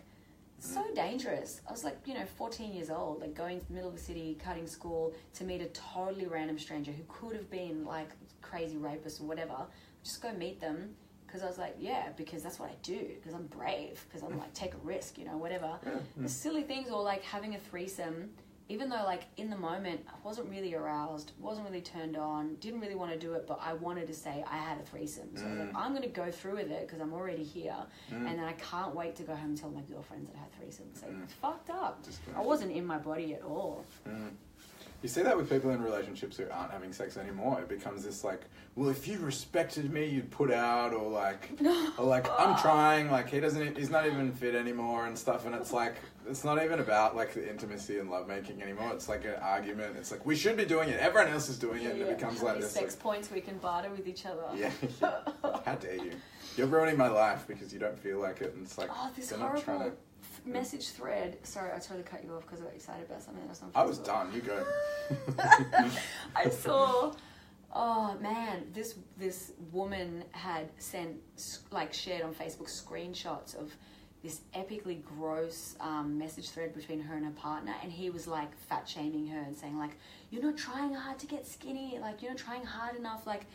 so dangerous. I was like, 14 years old, like going to the middle of the city, cutting school, to meet a totally random stranger who could have been like crazy rapist or whatever. Just go meet them because I was like, yeah, because that's what I do, because I'm brave, because I'm like, take a risk, whatever. The silly things, or like having a threesome, even though like in the moment I wasn't really aroused, wasn't really turned on, didn't really want to do it, but I wanted to say I had a threesome. So I was like, I'm going to go through with it because I'm already here. And then I can't wait to go home and tell my girlfriends that I had threesomes. So it's fucked up. I wasn't in my body at all. You see that with people in relationships who aren't having sex anymore. It becomes this like, well, if you respected me, you'd put out, or like I'm trying, like he's not even fit anymore and stuff. And it's like, it's not even about like the intimacy and lovemaking anymore. It's like an argument. It's like, we should be doing it. Everyone else is doing it. And it becomes like this. Sex points we can barter with each other. Yeah. How dare you? You're ruining my life because you don't feel like it. And it's like, this horrible message thread. Sorry, I totally cut you off because I got excited about something that's not. I was done. You go. I saw. Oh man, this woman had shared on Facebook screenshots of this epically gross message thread between her and her partner, and he was like fat shaming her and saying like, you're not trying hard to get skinny, like you're not trying hard enough, like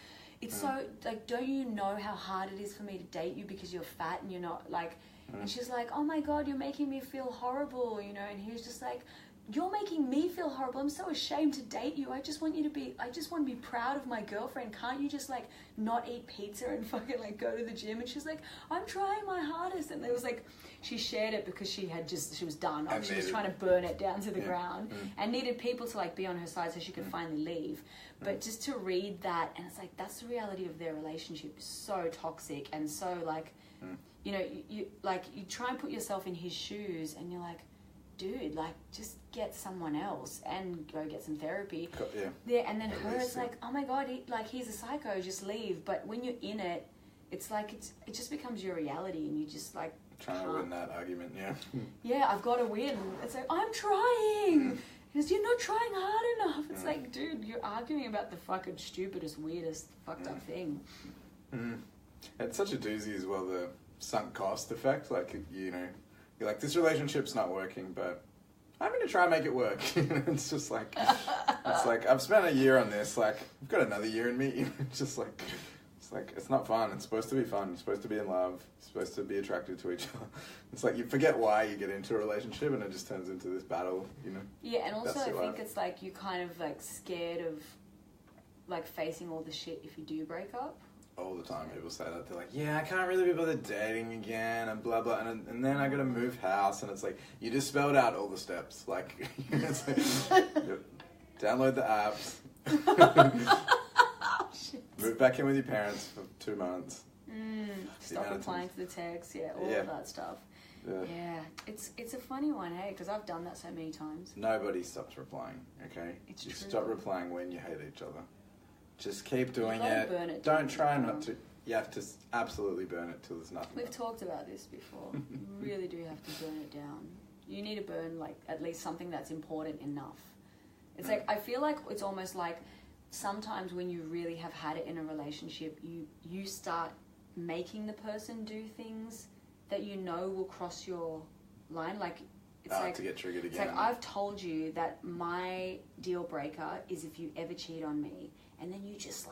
it's so like, don't you know how hard it is for me to date you because you're fat and you're not like. And she's like, oh my God, you're making me feel horrible, and he was just like, you're making me feel horrible. I'm so ashamed to date you. I just want to be proud of my girlfriend. Can't you just like not eat pizza and fucking like go to the gym? And she's like, I'm trying my hardest. And it was like, she shared it because she was done. She was trying to burn it down to the ground and needed people to like be on her side so she could finally leave. But just to read that, and it's like, that's the reality of their relationship. So toxic and so like, you try and put yoururself in his shoes and you're like, dude, like, just get someone else and go get some therapy. Yeah, and then it's like, oh my God, he's a psycho, just leave. But when you're in it, it's like, it just becomes your reality and you just like... Trying to win that argument, yeah. Yeah, I've got to win. It's like, I'm trying. Because you're not trying hard enough. It's like, dude, you're arguing about the fucking stupidest, weirdest, fucked up thing. It's such a doozy as well, sunk cost effect. Like, you know, you're like, this relationship's not working, but I'm going to try and make it work. It's just like, I've spent a year on this, like, I've got another year in me. It's just like, it's not fun. It's supposed to be fun. You're supposed to be in love. You're supposed to be attracted to each other. It's like, you forget why you get into a relationship, and it just turns into this battle, you know? Yeah, and also I think life. it's like, you kind of like scared of like facing all the shit if you do break up. All the time people say that. They're like, yeah, I can't really be bothered dating again, and blah blah, and then I gotta move house, and it's like, you just spelled out all the steps. Like, it's like download the apps, move back in with your parents for 2 months, stop replying to the text, all of that stuff. Yeah, it's a funny one, hey, because I've done that so many times. Nobody stops replying, okay? It's you true. Stop replying when you hate each other. Just keep doing it. Burn it Don't try not to. You have to absolutely burn it till there's nothing. We've talked about this before. You really do have to burn it down. You need to burn like at least something that's important enough. It's like, I feel like it's almost like sometimes when you really have had it in a relationship, you start making the person do things that you know will cross your line. Like, it's like to get triggered again. It's like, I've told you that my deal breaker is if you ever cheat on me, and then you just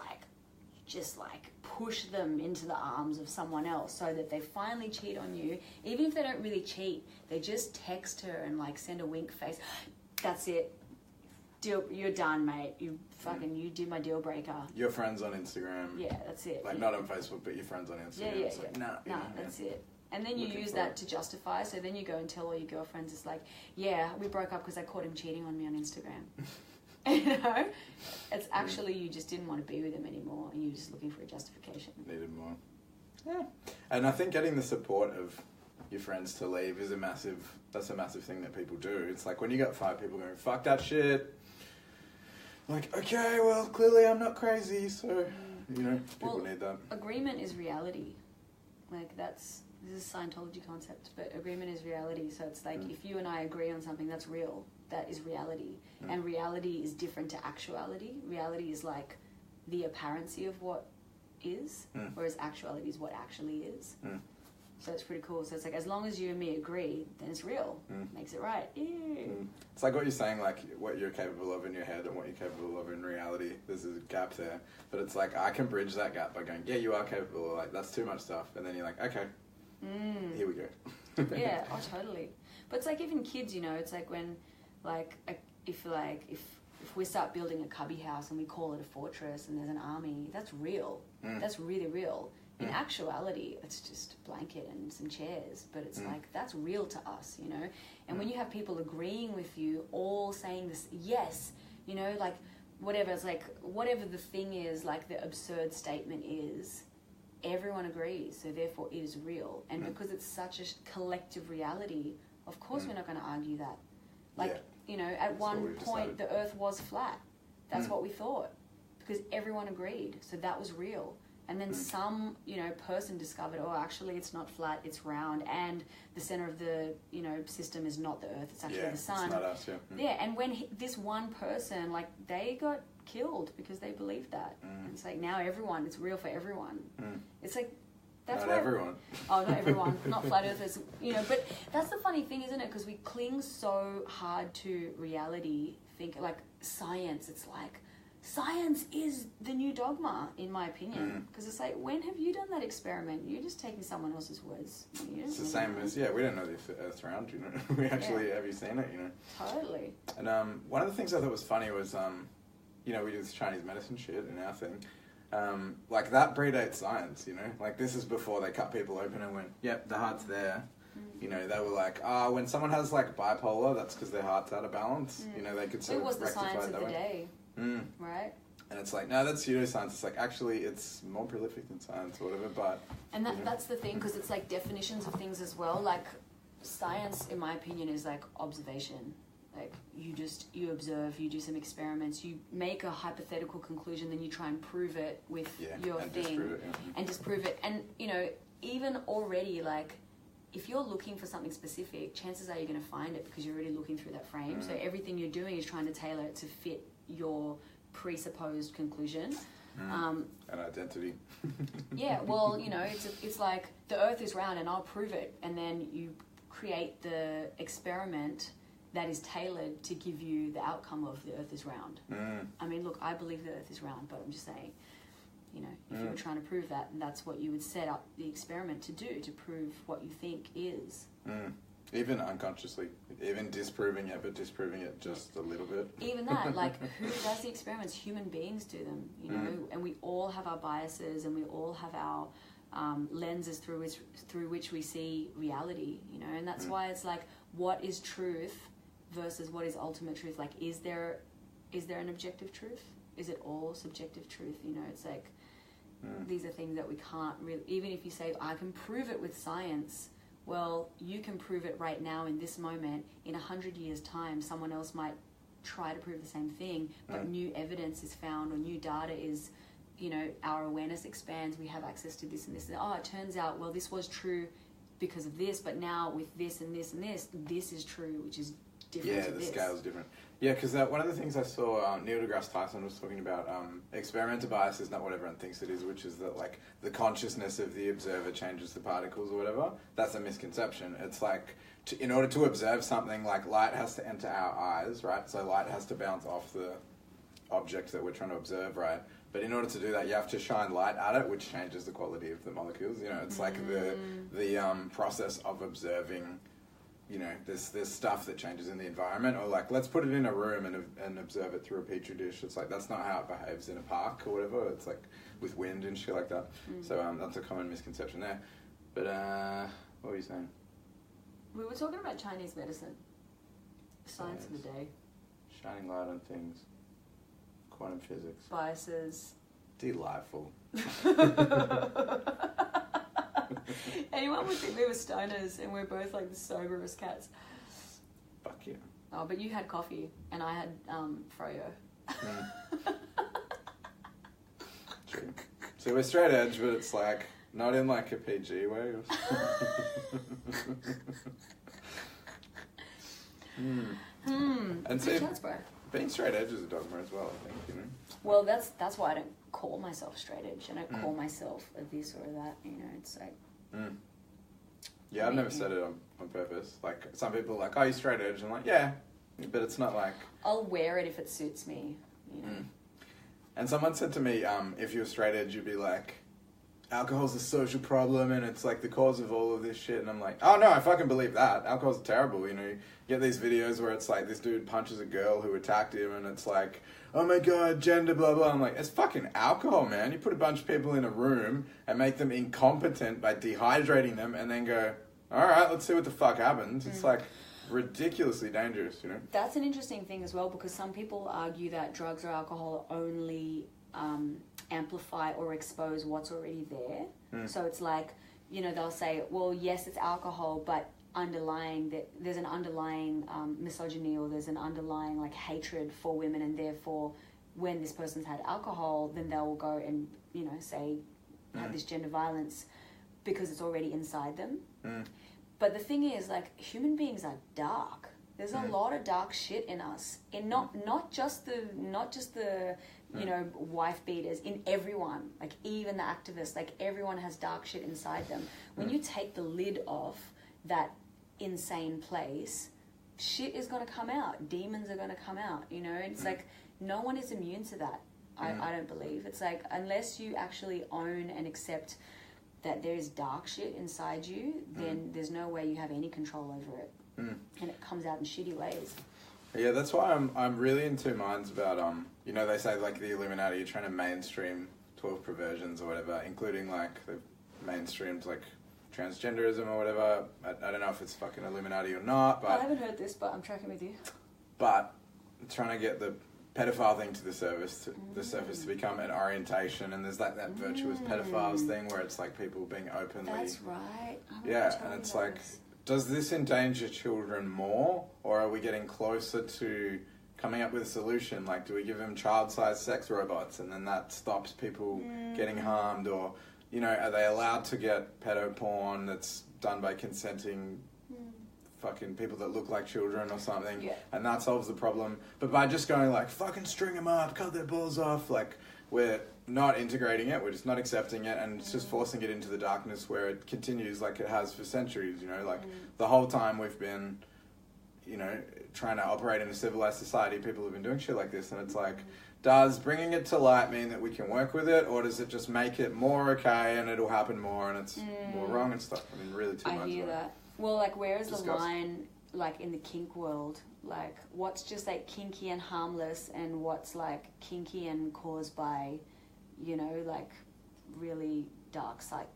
like push them into the arms of someone else so that they finally cheat on you. Even if they don't really cheat, they just text her and like send a wink face. That's it. You're done, mate. You did my deal breaker. Your friends on Instagram. Yeah, that's it. Like, not on Facebook, but your friends on Instagram. Yeah. It's like, nah, that's it. And then you use that to justify. So then you go and tell all your girlfriends, it's like, yeah, we broke up because I caught him cheating on me on Instagram. You know? It's actually you just didn't want to be with him anymore, and you're just looking for a justification. Needed more. Yeah. And I think getting the support of your friends to leave is a massive thing that people do. It's like when you got 5 people going, fuck that shit. Like, okay, well, clearly I'm not crazy, so, you know, people need that. Agreement is reality. Like, this is a Scientology concept, but agreement is reality. So it's like, if you and I agree on something, that's real. That is reality. And reality is different to actuality. Reality is like the apparency of what is, whereas actuality is what actually is. So it's pretty cool. So it's like, as long as you and me agree, then it's real. Makes it right. It's like what you're saying, like what you're capable of in your head and what you're capable of in reality. There's a gap there. But it's like, I can bridge that gap by going, yeah, you are capable. Like, that's too much stuff. And then you're like, okay, here we go. Yeah, oh, totally. But it's like even kids, you know, it's like when, if we start building a cubby house and we call it a fortress and there's an army, that's real. That's really real. In actuality, it's just a blanket and some chairs, but it's like, that's real to us, you know? And when you have people agreeing with you, all saying this, yes, you know, like, whatever, it's like, whatever the thing is, like the absurd statement is, everyone agrees, so therefore it is real. And because it's such a collective reality, of course we're not going to argue that. Like, you know, at one point the earth was flat. That's what we thought, because everyone agreed, so that was real. And then some, you know, person discovered, oh, actually it's not flat, it's round, and the center of the, you know, system is not the earth, it's actually the sun. It's not us, Yeah, and when this one person, like, they got killed because they believed that. And it's like, now everyone, it's real for everyone. It's like, that's not everyone. Oh, not everyone, not flat earthers, you know, but that's the funny thing, isn't it? Because we cling so hard to reality, think like science, it's like, science is the new dogma, in my opinion. Because it's like, when have you done that experiment? You're just taking someone else's words. It's the same as, we don't know the Earth's round, you know. We actually, have you seen it, you know? Totally. And one of the things I thought was funny was, you know, we do this Chinese medicine shit in our thing. Like, that predates science, you know? Like, this is before they cut people open and went, yep, the heart's there. You know, they were like, when someone has, like, bipolar, that's because their heart's out of balance. You know, they could sort of rectify it that way. It was the science of the day. Right? And it's like, no, that's pseudoscience. It's like, actually, it's more prolific than science or whatever, but... And that's the thing, because it's like definitions of things as well. Like, science, in my opinion, is like observation. Like, you observe, you do some experiments, you make a hypothetical conclusion, then you try and prove it with your thing. And disprove it. And, you know, even already, like, if you're looking for something specific, chances are you're going to find it because you're already looking through that frame. So everything you're doing is trying to tailor it to fit your presupposed conclusion. And identity. Yeah, well, you know, it's like the Earth is round and I'll prove it, and then you create the experiment that is tailored to give you the outcome of the Earth is round. I mean, look, I believe the Earth is round, but I'm just saying, you know, if you were trying to prove that, that's what you would set up the experiment to do, to prove what you think is. Even unconsciously, even disproving it, but disproving it just a little bit. Even that, like, who does the experiments? Human beings do them, you know, and we all have our biases and we all have our lenses through which we see reality, you know, and that's why it's like, what is truth versus what is ultimate truth? Like, is there an objective truth? Is it all subjective truth? You know, it's like, these are things that we can't really, even if you say, I can prove it with science, well, you can prove it right now in this moment. In 100 years' time, someone else might try to prove the same thing, but new evidence is found, or new data is, you know, our awareness expands, we have access to this and this, and it turns out, well, this was true because of this, but now with this and this and this is true, which is different to this. Yeah, the scale's different. Yeah, because one of the things I saw, Neil deGrasse Tyson was talking about, experimental bias is not what everyone thinks it is, which is that, like, the consciousness of the observer changes the particles or whatever. That's a misconception. It's like, in order to observe something, like, light has to enter our eyes, right? So light has to bounce off the object that we're trying to observe, right? But in order to do that, you have to shine light at it, which changes the quality of the molecules. You know, it's like the process of observing. You know, there's stuff that changes in the environment, or like, let's put it in a room and observe it through a petri dish. It's like, that's not how it behaves in a park or whatever. It's like with wind and shit like that. So that's a common misconception there. But what were you saying? We were talking about Chinese medicine. Science of the day. Shining light on things. Quantum physics. Biases. Delightful. Anyone would think we were stoners and we're both like the soberest cats. Fuck yeah. Oh, but you had coffee and I had froyo. True. So we're straight edge, but it's like not in like a PG way. And so being straight edge is a dogma as well, I think, you know. Well, that's why I don't call myself straight edge. I don't call myself a this or that, you know. It's like. Yeah, I've never said it on purpose. Like, some people are like, oh, you're straight edge. I'm like, yeah, but it's not like... I'll wear it if it suits me, you know. And someone said to me, if you're straight edge, you'd be like, alcohol's a social problem and it's like the cause of all of this shit. And I'm like, oh no, I fucking believe that. Alcohol's terrible, you know. You get these videos where it's like this dude punches a girl who attacked him and it's like, oh my god, gender, blah, blah. I'm like, it's fucking alcohol, man. You put a bunch of people in a room and make them incompetent by dehydrating them and then go, all right, let's see what the fuck happens. It's like ridiculously dangerous, you know? That's an interesting thing as well, because some people argue that drugs or alcohol only amplify or expose what's already there. So it's like, you know, they'll say, well, yes, it's alcohol, but underlying that there's an underlying misogyny, or there's an underlying like hatred for women, and therefore when this person's had alcohol, then they'll go and, you know, say have this gender violence because it's already inside them. But the thing is, like, human beings are dark. There's a lot of dark shit in us, in not just the you know, wife beaters, in everyone, like even the activists, like everyone has dark shit inside them. When you take the lid off that insane place, shit is going to come out. Demons are going to come out, you know. And it's like, no one is immune to that. I don't believe. It's like, unless you actually own and accept that there's dark shit inside you, then there's no way you have any control over it. And it comes out in shitty ways. Yeah, that's why I'm really in two minds about, you know, they say like the Illuminati, you're trying to mainstream 12 perversions or whatever, including like the mainstreams like transgenderism or whatever. I don't know if it's fucking Illuminati or not, but... I haven't heard this, but I'm tracking with you. But trying to get the pedophile thing to the surface to become an orientation, and there's like that virtuous pedophiles thing where it's like people being openly... That's right. Yeah, and it's like, does this endanger children more, or are we getting closer to coming up with a solution? Like, do we give them child-sized sex robots and then that stops people getting harmed? Or, you know, are they allowed to get pedo porn that's done by consenting fucking people that look like children or something? And that solves the problem. But by just going like, fucking string them up, cut their balls off, like, we're not integrating it, we're just not accepting it, and it's just forcing it into the darkness where it continues like it has for centuries, you know, like the whole time we've been, you know, trying to operate in a civilized society, people have been doing shit like this, and it's like, does bringing it to light mean that we can work with it, or does it just make it more okay and it'll happen more and it's more wrong and stuff? I mean, really too much. I hear that. Well, like, where is the line, like, in the kink world? Like, what's just, like, kinky and harmless, and what's, like, kinky and caused by, you know, like, really dark psych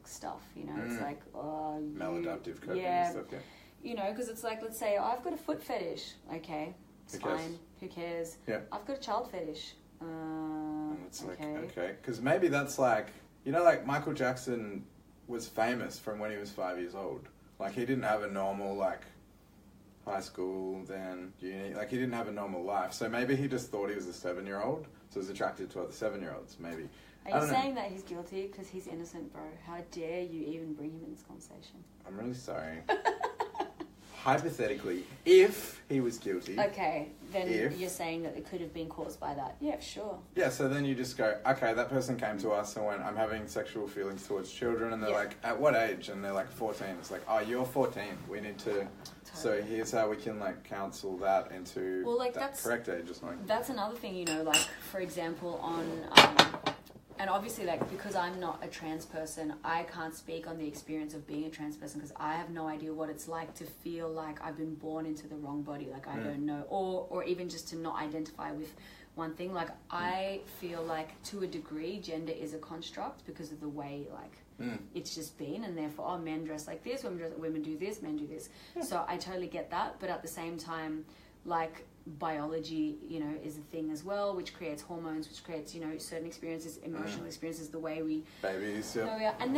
stuff, you know? It's like, oh... maladaptive coping and stuff, yeah. You know, because it's like, let's say, oh, I've got a foot fetish. Okay, it's fine. Who cares? Yeah. I've got a child fetish. It's like, okay. Because maybe that's like, you know, like Michael Jackson was famous from when he was 5 years old. Like, he didn't have a normal, like, high school, then uni. Like, he didn't have a normal life. So maybe he just thought he was a 7-year-old, so was attracted to other 7-year-olds, maybe. Are you saying that he's guilty because he's innocent, bro? How dare you even bring him in this conversation? I'm really sorry. Hypothetically, if he was guilty... Okay, then you're saying that it could have been caused by that. Yeah, sure. Yeah, so then you just go, okay, that person came to us and went, I'm having sexual feelings towards children, and they're like, at what age? And they're like, 14. It's like, oh, you're 14. We need to... Totally. So here's how we can, like, counsel that into that correct age or something. That's another thing, you know, like, for example, on... and obviously, like, because I'm not a trans person, I can't speak on the experience of being a trans person because I have no idea what it's like to feel like I've been born into the wrong body. Like, I don't know. Or even just to not identify with one thing. Like, I feel like, to a degree, gender is a construct because of the way, like, it's just been. And therefore, oh, men dress like this, women do this, men do this. Yeah. So I totally get that. But at the same time, like... biology, you know, is a thing as well, which creates hormones, which creates, you know, certain experiences, emotional experiences, the way we babies, and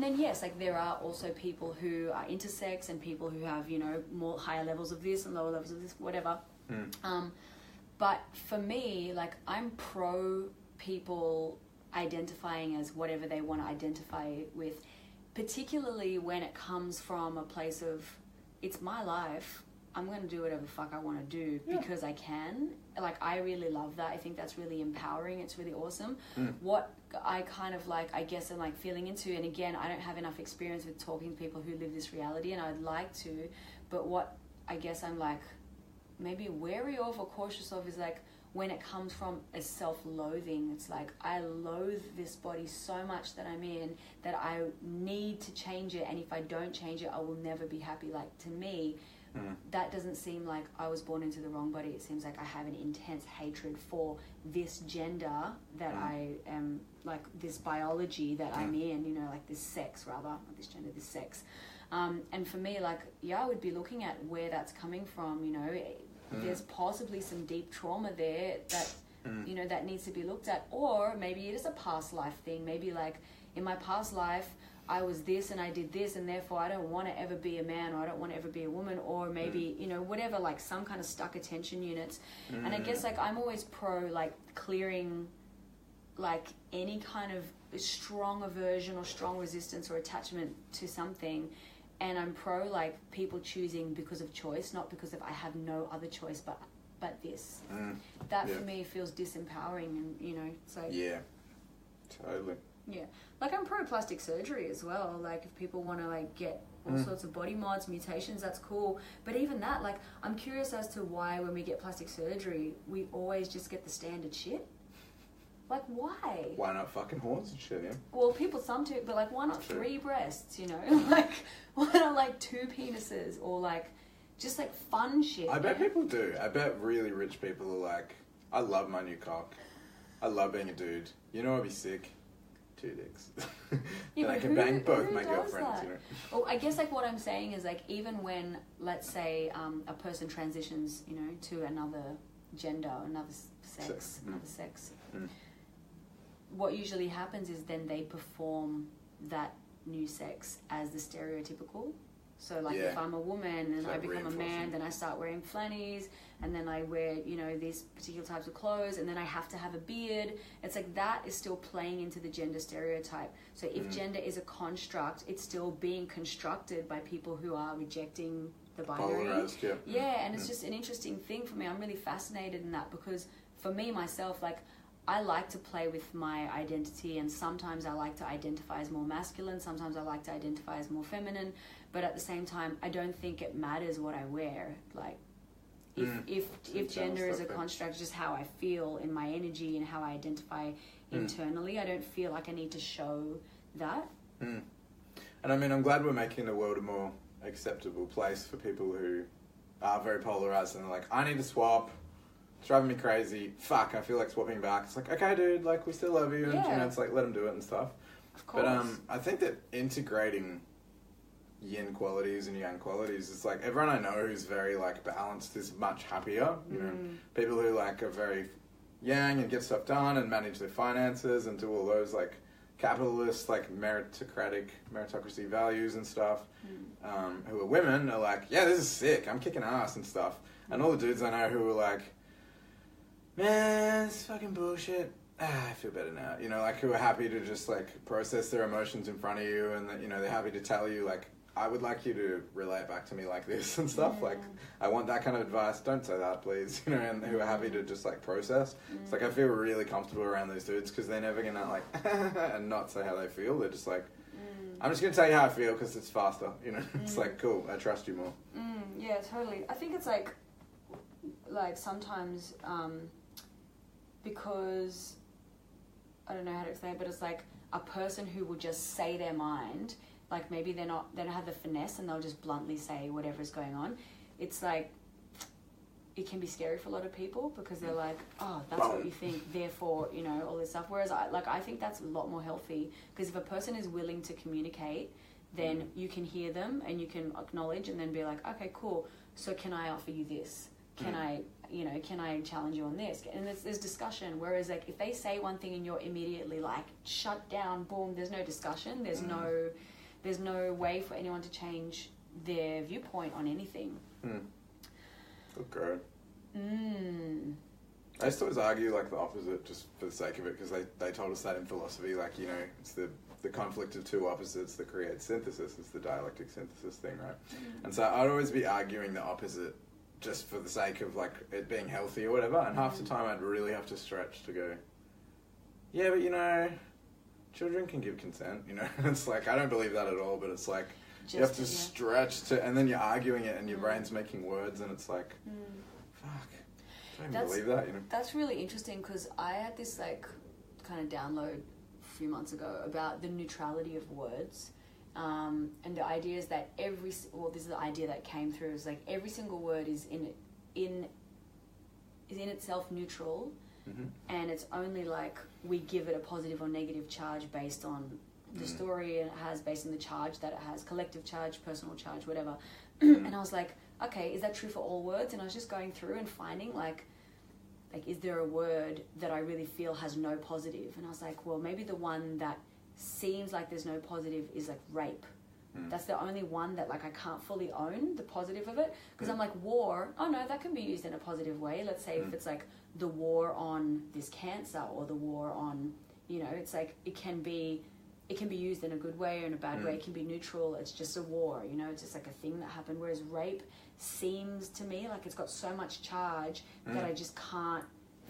then yes, like there are also people who are intersex and people who have, you know, more higher levels of this and lower levels of this, whatever. But for me, like, I'm pro people identifying as whatever they want to identify with, particularly when it comes from a place of, it's my life, I'm going to do whatever the fuck I want to do because I can. Like, I really love that. I think that's really empowering. It's really awesome. What I kind of, like, I guess I'm, like, feeling into, and again, I don't have enough experience with talking to people who live this reality, and I'd like to, but what I guess I'm, like, maybe wary of or cautious of is, like, when it comes from a self-loathing. It's like, I loathe this body so much that I'm in that I need to change it, and if I don't change it, I will never be happy. Like, to me... that doesn't seem like I was born into the wrong body. It seems like I have an intense hatred for this gender that I am, like, this biology that I'm in, you know, like this sex, rather, not this gender, this sex. And for me, like, I would be looking at where that's coming from, you know. There's possibly some deep trauma there that, you know, that needs to be looked at. Or maybe it is a past life thing. Maybe, like, in my past life, I was this and I did this, and therefore I don't want to ever be a man, or I don't want to ever be a woman, or maybe, you know, whatever, like some kind of stuck attention units. And I guess, like, I'm always pro, like, clearing, like, any kind of strong aversion or strong resistance or attachment to something. And I'm pro, like, people choosing because of choice, not because of I have no other choice but this. That for me feels disempowering, and, you know, it's like... Yeah, totally. Yeah, like, I'm pro plastic surgery as well. Like, if people want to, like, get all sorts of body mods, mutations, that's cool. But even that, like, I'm curious as to why when we get plastic surgery, we always just get the standard shit. Like, why? Why not fucking horns and shit, yeah? Well, some do, but, like, why not 3 breasts, you know? Like, why not, like, 2 penises, or, like, just, like, fun shit? I bet people do. I bet really rich people are like, I love my new cock. I love being a dude. You know, I'd be sick. 2 dicks. Yeah, and I can bang both my girlfriends, you know. Well, I guess, like, what I'm saying is, like, even when, let's say, a person transitions, you know, to another gender, another sex, what usually happens is then they perform that new sex as the stereotypical. So, like, if I'm a woman and I become a man, then I start wearing flannies, and then I wear, you know, these particular types of clothes, and then I have to have a beard. It's like that is still playing into the gender stereotype. So if gender is a construct, it's still being constructed by people who are rejecting the binary. Polarized, yeah, and it's just an interesting thing for me. I'm really fascinated in that because for me, myself, like, I like to play with my identity, and sometimes I like to identify as more masculine, sometimes I like to identify as more feminine, but at the same time, I don't think it matters what I wear. Like, if gender is a construct, just how I feel in my energy and how I identify internally, I don't feel like I need to show that. And I mean, I'm glad we're making the world a more acceptable place for people who are very polarized and they're like, I need to swap, it's driving me crazy, fuck, I feel like swapping back. It's like, okay, dude, like, we still love you, and you know, it's like, let them do it and stuff. Of course. But I think that integrating yin qualities and yang qualities, it's like, everyone I know who's very like balanced is much happier. You know, people who like are very yang and get stuff done and manage their finances and do all those like capitalist, like meritocracy values and stuff, who are women, are like, yeah, this is sick, I'm kicking ass and stuff. And all the dudes I know who are like, man, it's fucking bullshit, I feel better now, you know, like, who are happy to just like process their emotions in front of you, and that, you know, they're happy to tell you like, I would like you to relay it back to me like this and stuff. Like, I want that kind of advice. Don't say that, please. You know, and who are happy to just like process. It's like, I feel really comfortable around those dudes because they're never gonna like and not say how they feel. They're just like, I'm just gonna tell you how I feel because it's faster. You know, it's like, cool. I trust you more. Yeah, totally. I think it's like sometimes because I don't know how to explain it, but it's like a person who will just say their mind. Like, maybe they don't have the finesse and they'll just bluntly say whatever's going on. It's like, it can be scary for a lot of people because they're like, oh, that's what you think, therefore, you know, all this stuff. Whereas I think that's a lot more healthy, because if a person is willing to communicate, then you can hear them and you can acknowledge and then be like, okay, cool. So can I offer you this? Can I challenge you on this? And there's discussion. Whereas like, if they say one thing and you're immediately like shut down, boom, there's no discussion. There's no way for anyone to change their viewpoint on anything. Okay. I used to always argue like the opposite just for the sake of it, because they told us that in philosophy, like, you know, it's the conflict of two opposites that creates synthesis. It's the dialectic synthesis thing, right? And so I'd always be arguing the opposite just for the sake of like it being healthy or whatever, and half the time I'd really have to stretch to go, yeah, but you know, children can give consent, you know. It's like, I don't believe that at all, but it's like, you have to stretch to, and then you're arguing it and your brain's making words, and it's like, fuck, I don't even believe that, you know. That's really interesting, because I had this like kind of download a few months ago about the neutrality of words, and the idea is that this is the idea that came through, is like every single word is in itself neutral. And it's only like we give it a positive or negative charge based on the story it has, based on the charge that it has, collective charge, personal charge, whatever. And I was like, okay, is that true for all words? And I was just going through and finding like, is there a word that I really feel has no positive? And I was like, well, maybe the one that seems like there's no positive is like rape. That's the only one that like I can't fully own the positive of it, because I'm like, war, oh no, that can be used in a positive way. Let's say if it's like the war on this cancer, or the war on, you know, it's like it can be used in a good way or in a bad way. It can be neutral. It's just a war, you know, it's just like a thing that happened. Whereas rape seems to me like it's got so much charge that I just can't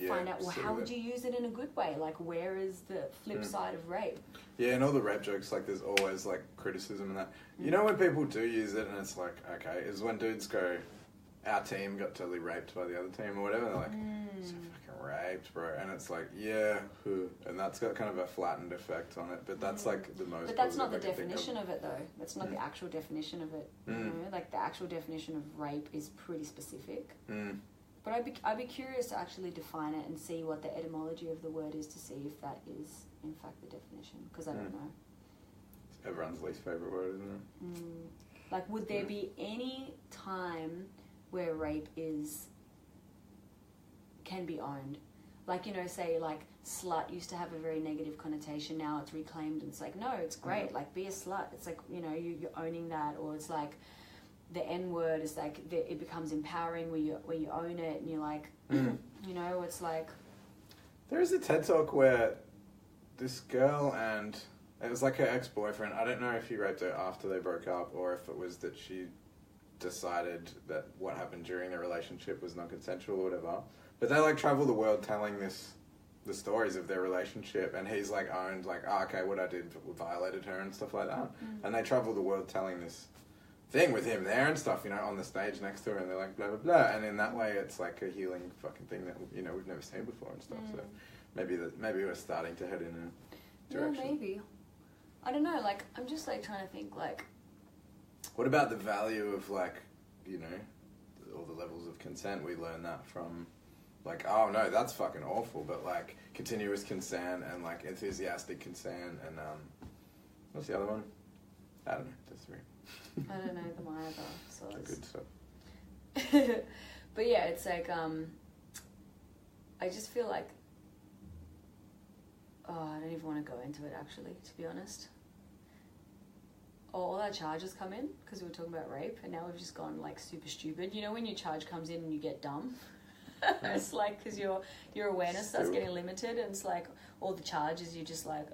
find out, well, how would you use it in a good way? Like, where is the flip side of rape? Yeah, and all the rape jokes, like, there's always, like, criticism and that. You know when people do use it and it's like, okay, is when dudes go, our team got totally raped by the other team or whatever, they're like, so fucking raped, bro. And it's like, yeah, and that's got kind of a flattened effect on it, but that's, like, the most... But that's not the definition of it, though. That's not the actual definition of it. You know? Like, the actual definition of rape is pretty specific. But I'd be curious to actually define it and see what the etymology of the word is, to see if that is, in fact, the definition, because I don't know. It's everyone's least favourite word, isn't it? Like, would there be any time where rape can be owned? Like, you know, say, like, slut used to have a very negative connotation, now it's reclaimed, and it's like, no, it's great, like, be a slut. It's like, you know, you're owning that. Or it's like, the N word is like, it becomes empowering where you own it, and you're like, you know, it's like... There is a TED Talk where this girl, and it was like her ex-boyfriend, I don't know if he raped her after they broke up, or if it was that she decided that what happened during the relationship was non-consensual or whatever, but they like travel the world telling this the stories of their relationship, and he's like owned like, oh, okay, what I did violated her and stuff like that, and they travel the world telling this thing with him there and stuff, you know, on the stage next to her, and they're like blah blah blah, and in that way it's like a healing fucking thing that, you know, we've never seen before and stuff. So maybe we're starting to head in a direction. Yeah, maybe. I don't know, like, I'm just like trying to think, like, what about the value of, like, you know, all the levels of consent? We learn that from, like, oh no, that's fucking awful, but like continuous consent and like enthusiastic consent and what's the other one? I don't know. That's three. I don't know them either. So it's good stuff. But yeah, it's like I just feel like I don't even want to go into it actually, to be honest. All our charges come in because we were talking about rape, and now we've just gone like super stupid. You know when your charge comes in and you get dumb? It's like because your awareness starts getting limited, and it's like all the charges you're just like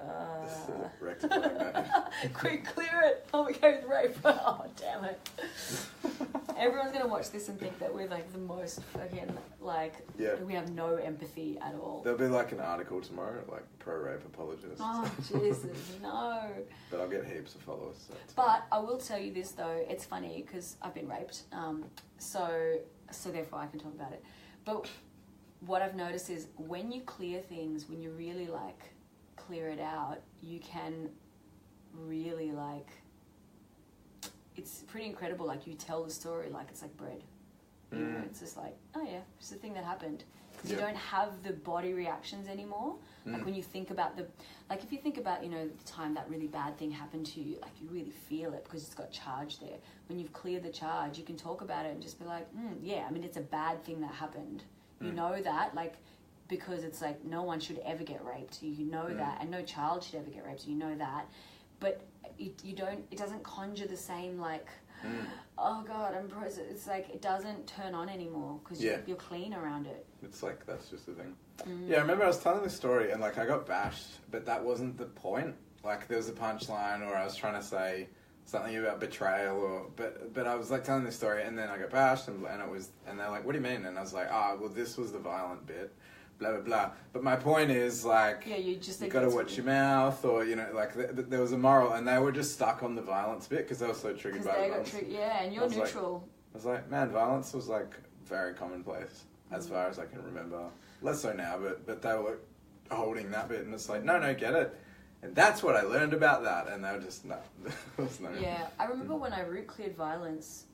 rectifying that. quick, clear it. Oh, we go with rape. Oh, damn it. Everyone's gonna watch this and think that we're like the most fucking like we have no empathy at all. There'll be like an article tomorrow, like pro-rape apologists. Oh Jesus, no. But I'll get heaps of followers. So but I will tell you this though, it's funny because I've been raped, so therefore I can talk about it. But what I've noticed is when you clear things, when you really like clear it out, you can really like, it's pretty incredible. Like you tell the story like it's like bread. You know, it's just like, oh yeah, it's the thing that happened. Because you don't have the body reactions anymore. Like when you think about like if you think about, you know, the time that really bad thing happened to you, like you really feel it because it's got charge there. When you've cleared the charge, you can talk about it and just be like, yeah, I mean, it's a bad thing that happened. You know that, like, because it's like no one should ever get raped. You know that, and no child should ever get raped. You know that, but it doesn't conjure the same like, oh God, I'm frozen. It's like it doesn't turn on anymore because you're clean around it. It's like that's just the thing. Yeah, I remember I was telling this story and like I got bashed, but that wasn't the point. Like there was a punchline, or I was trying to say something about betrayal, or but I was like telling this story and then I got bashed and they're like, what do you mean? And I was like, well, this was the violent bit. Blah blah blah. But my point is like, you got to watch your mouth, or you know, like there was a moral, and they were just stuck on the violence bit because they were so triggered by violence. And you're neutral. I was like, man, violence was like very commonplace as far as I can remember. Less so now, but they were holding that bit, and it's like, no, get it. And that's what I learned about that, and they were just no. Yeah, I remember when I root cleared violence.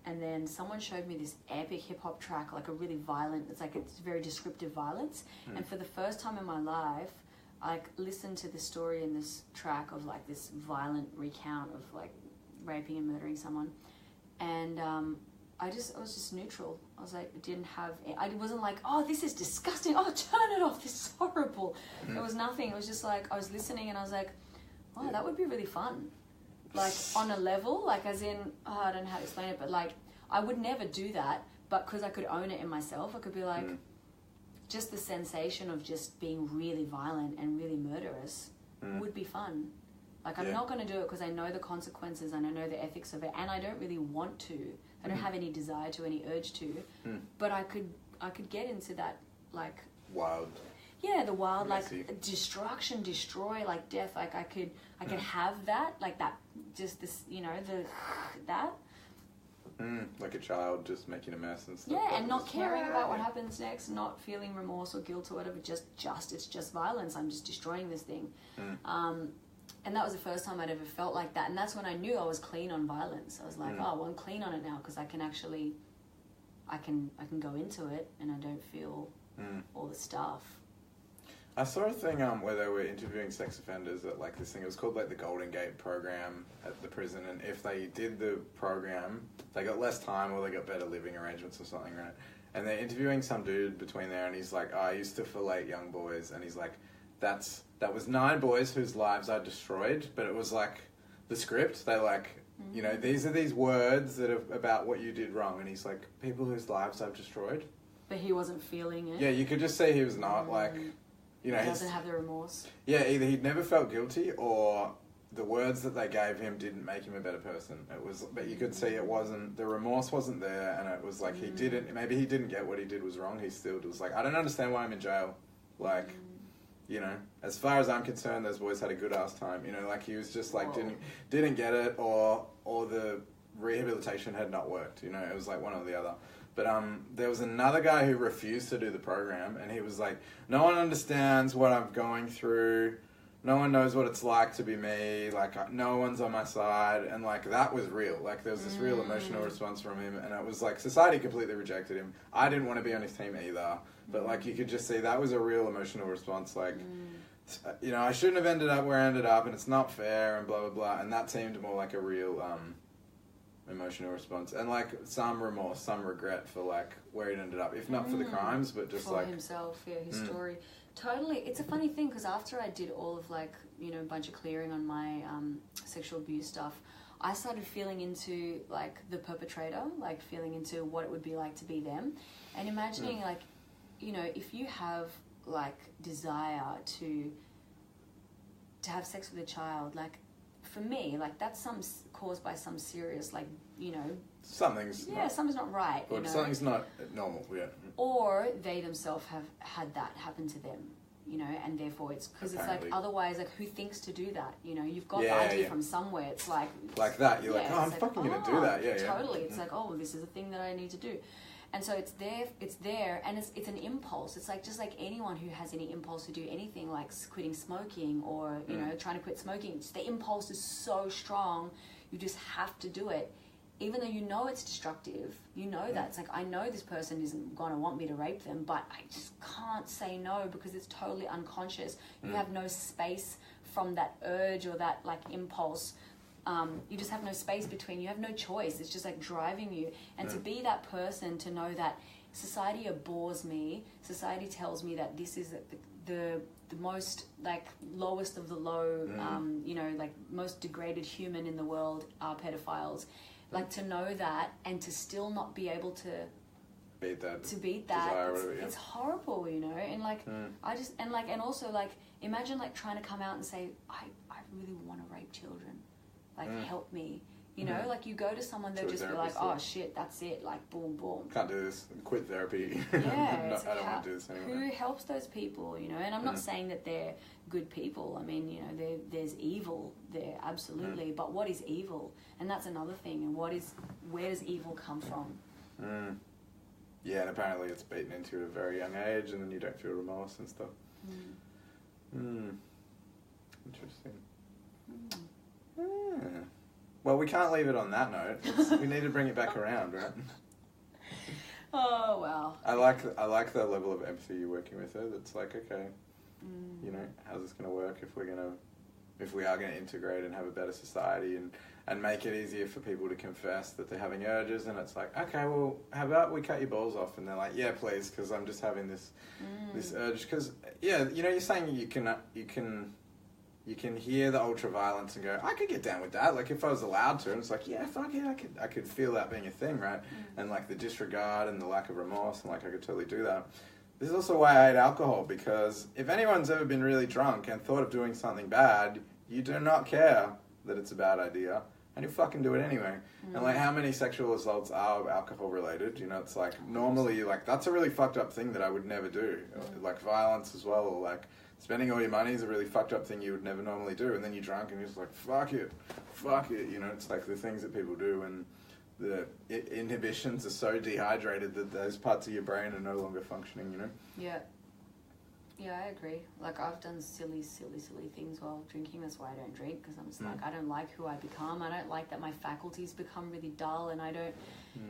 And then someone showed me this epic hip-hop track, like a really violent, it's very descriptive violence. And for the first time in my life, I listened to the story in this track of like this violent recount of like raping and murdering someone. And I was just neutral. I was like, I wasn't like, oh, this is disgusting. Oh, turn it off. This is horrible. There was nothing. It was just like, I was listening and I was like, oh, that would be really fun. Like on a level, like as in, I don't know how to explain it, but like I would never do that, but because I could own it in myself, I could be like, just the sensation of just being really violent and really murderous would be fun. Like I'm not going to do it because I know the consequences and I know the ethics of it, and I don't really want to. I don't have any desire to, any urge to, but I could get into that like wild. Yeah, the wild, messy. Like destruction, destroy, like death. Like I could have that, like that, just this, you know, that. Like a child just making a mess and stuff. Yeah, and not caring about what happens next, not feeling remorse or guilt or whatever. It's just violence. I'm just destroying this thing. And that was the first time I'd ever felt like that. And that's when I knew I was clean on violence. I was like, oh, well, I'm clean on it now because I can actually, I can go into it and I don't feel all the stuff. I saw a thing where they were interviewing sex offenders at like this thing. It was called like the Golden Gate program at the prison, and if they did the program, they got less time or they got better living arrangements or something, right? And they're interviewing some dude between there, and he's like, I used to fillet young boys, and he's like, that was 9 boys whose lives I destroyed, but it was like the script. They like, you know, these are these words that are about what you did wrong, and he's like, people whose lives I've destroyed. But he wasn't feeling it. Yeah, you could just see he was not like. You know, he doesn't have the remorse. Yeah, either he'd never felt guilty or the words that they gave him didn't make him a better person. It was, but you could see it wasn't, the remorse wasn't there, and it was like he didn't, maybe he didn't get what he did was wrong. He still was like, I don't understand why I'm in jail. Like, you know, as far as I'm concerned, those boys had a good ass time. You know, like he was just like didn't get it, or the rehabilitation had not worked. You know, it was like one or the other. But there was another guy who refused to do the program, and he was like, no one understands what I'm going through. No one knows what it's like to be me. Like, no one's on my side. And, like, that was real. Like, there was this real emotional response from him. And it was like, society completely rejected him. I didn't want to be on his team either. But, like, you could just see that was a real emotional response. Like, you know, I shouldn't have ended up where I ended up, and it's not fair, and blah, blah, blah. And that seemed more like a real emotional response. And, like, some remorse, some regret for, like, where it ended up. If not for the crimes, but just, for like... himself, his story. Totally. It's a funny thing because after I did all of, like, you know, a bunch of clearing on my sexual abuse stuff, I started feeling into, like, the perpetrator, like, feeling into what it would be like to be them. And imagining, like, you know, if you have, like, desire to have sex with a child, like, for me, like, that's caused by some serious, like, you know... something's not right. Or something's not normal, Or they themselves have had that happen to them, you know, and therefore it's... Because it's like, otherwise, like, who thinks to do that? You know, you've got the idea from somewhere. It's like... Like that. You're like, oh, I'm fucking going to do that. Totally. It's like, oh, this is a thing that I need to do. And so it's there, and it's an impulse. It's like, just like anyone who has any impulse to do anything, like quitting smoking or, you know, trying to quit smoking, it's, the impulse is so strong, you just have to do it. Even though you know it's destructive, you know that. It's like, I know this person isn't going to want me to rape them, but I just can't say no because it's totally unconscious. You have no space from that urge or that, like, impulse. You just have no space between. You have no choice. It's just, like, driving you. And to be that person, to know that society abhors me, society tells me that this is the most, like, lowest of the low, you know, like, most degraded human in the world are pedophiles. Like, to know that and to still not be able to beat that, it's horrible, you know. And, like, and also, like, imagine, like, trying to come out and say, I really want to rape children, like, help me, you know. Like, you go to someone, they'll just be like, oh shit, that's it, like, boom boom, can't do this, quit therapy. Yeah. I don't want to do this anymore. Who helps those people, you know? And I'm not saying that they're good people. I mean, you know, there's evil there, absolutely. But what is evil? And that's another thing. And where does evil come from? Yeah, and apparently it's beaten into at a very young age, and then you don't feel remorse and stuff. Interesting. Yeah. Well, we can't leave it on that note. We need to bring it back around, right? Oh, wow. I like the level of empathy you're working with her. That's like, okay, you know, how's this going to work if we are going to integrate and have a better society and make it easier for people to confess that they're having urges, and it's like, okay, well, how about we cut your balls off? And they're like, yeah, please, because I'm just having this urge. Because, yeah, you know, you're saying you can hear the ultra violence and go, I could get down with that. Like, if I was allowed to, and it's like, yeah, fuck yeah, I could feel that being a thing, right? And, like, the disregard and the lack of remorse, and, like, I could totally do that. This is also why I hate alcohol, because if anyone's ever been really drunk and thought of doing something bad, you do not care that it's a bad idea, and you fucking do it anyway. And, like, how many sexual assaults are alcohol related? You know, it's like, normally, like, that's a really fucked up thing that I would never do. Like, violence as well, or, like, spending all your money is a really fucked up thing you would never normally do, and then you're drunk and you're just like, fuck it, you know. It's like the things that people do, and the inhibitions are so dehydrated that those parts of your brain are no longer functioning, you know. Yeah, I agree. Like, I've done silly things while drinking. That's why I don't drink, because I'm just like, I don't like who I become. I don't like that my faculties become really dull, and I don't,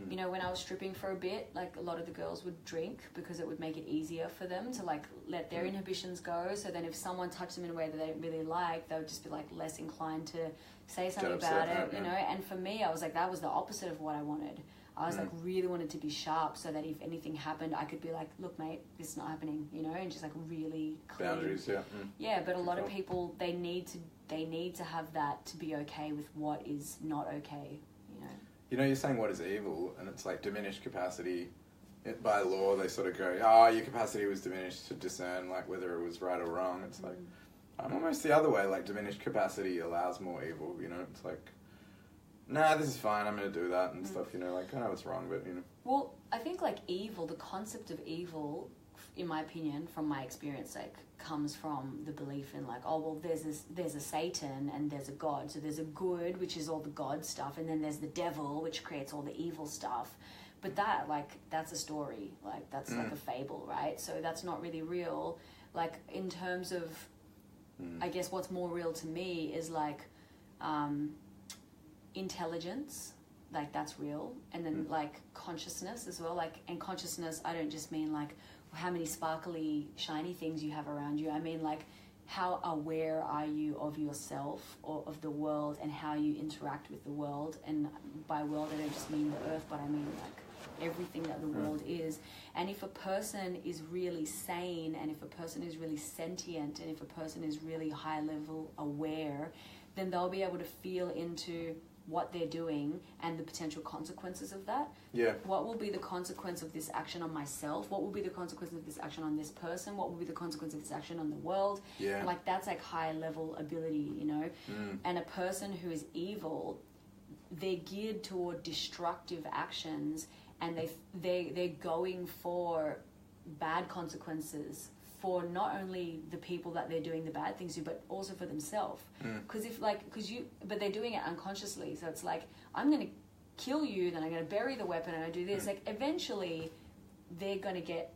you know, when I was stripping for a bit, like, a lot of the girls would drink because it would make it easier for them to, like, let their inhibitions go. So then if someone touched them in a way that they didn't really like, they would just be, like, less inclined to say something about it, you know. And for me, I was like, that was the opposite of what I wanted. I was like, really wanted to be sharp so that if anything happened, I could be like, look, mate, this is not happening, you know, and just, like, really clean. Boundaries, Yeah, but a lot of people, they need to have that to be okay with what is not okay, you know. You know, you're saying what is evil, and it's like diminished capacity. By law, they sort of go, oh, your capacity was diminished to discern, like, whether it was right or wrong. It's like, I'm almost the other way, like, diminished capacity allows more evil, you know. It's like, nah, this is fine, I'm going to do that and stuff, you know, like, I know it's wrong, but, you know. Well, I think, like, evil, the concept of evil in my opinion, from my experience, like comes from the belief in like, oh well, there's a Satan and there's a God. So there's a good, which is all the God stuff, and then there's the devil, which creates all the evil stuff. But that, like, that's a story. Like, that's like a fable, right? So that's not really real. Like, in terms of, I guess what's more real to me is like intelligence. Like, that's real. And then like consciousness as well. Like, and consciousness, I don't just mean like how many sparkly, shiny things you have around you. I mean like, how aware are you of yourself or of the world and how you interact with the world? And by world, I don't just mean the earth, but I mean like everything that the world is. And if a person is really sane, and if a person is really sentient, and if a person is really high level aware, then they'll be able to feel into what they're doing and the potential consequences of that. Yeah. What will be the consequence of this action on myself? What will be the consequence of this action on this person? What will be the consequence of this action on the world? Yeah. Like, that's like high level ability, you know? And a person who is evil, they're geared toward destructive actions, and they're going for bad consequences for not only the people that they're doing the bad things to, but also for themselves. But they're doing it unconsciously. So it's like, I'm going to kill you, then I'm going to bury the weapon, and I do this. Like, eventually, they're going to get,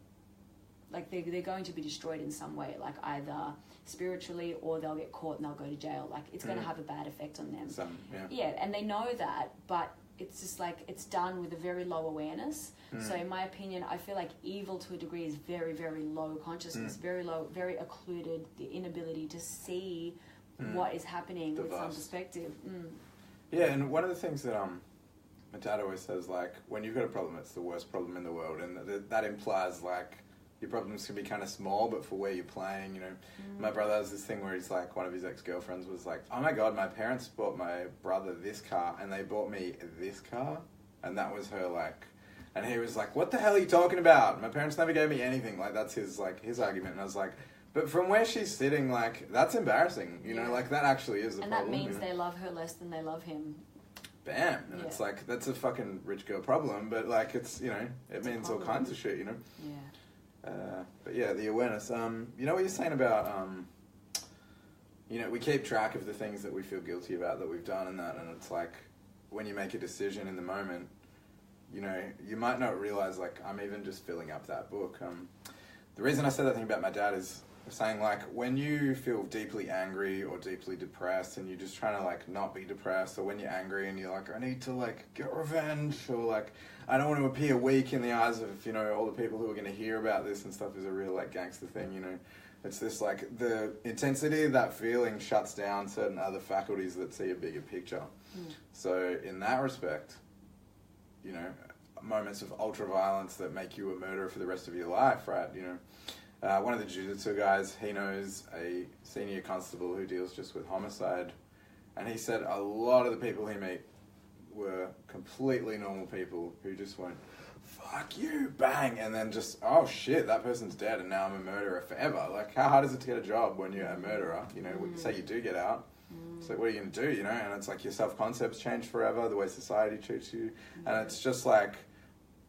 like, they're going to be destroyed in some way, like either spiritually, or they'll get caught and they'll go to jail. Like, it's going to have a bad effect on them. Yeah, and they know that, but it's just like, it's done with a very low awareness. So in my opinion, I feel like evil to a degree is very, very low consciousness, very low, very occluded, the inability to see what is happening with some perspective. Yeah, and one of the things that my dad always says, like, when you've got a problem, it's the worst problem in the world, and that implies like your problems can be kind of small, but for where you're playing, you know. My brother has this thing where he's like, one of his ex-girlfriends was like, oh my God, my parents bought my brother this car and they bought me this car. And that was her, like, and he was like, what the hell are you talking about? My parents never gave me anything. Like, that's his argument. And I was like, but from where she's sitting, like, that's embarrassing, you know, like, that actually is the problem. And that means you know? they love her less than they love him. Bam. And it's like, that's a fucking rich girl problem, but like, it's, you know, it means all kinds of shit, you know? Yeah. But yeah, the awareness. You know what you're saying about, you know, we keep track of the things that we feel guilty about that we've done and that, and it's like, when you make a decision in the moment, you know, you might not realize, like, I'm even just filling up that book. The reason I said that thing about my dad is saying, like, when you feel deeply angry or deeply depressed and you're just trying to, like, not be depressed, or when you're angry and you're like, I need to, like, get revenge, or, like, I don't want to appear weak in the eyes of, you know, all the people who are going to hear about this and stuff, is a real, like, gangster thing, you know. It's this, like, the intensity of that feeling shuts down certain other faculties that see a bigger picture. So in that respect, you know, moments of ultra-violence that make you a murderer for the rest of your life, right, you know. One of the jiu-jitsu guys, he knows a senior constable who deals just with homicide, and he said a lot of the people he met were completely normal people who just went, fuck you, bang, and then just, oh shit, that person's dead and now I'm a murderer forever. Like, how hard is it to get a job when you're a murderer? You know, say you do get out. So what are you going to do, you know? And it's like your self-concepts change forever, the way society treats you. And it's just like,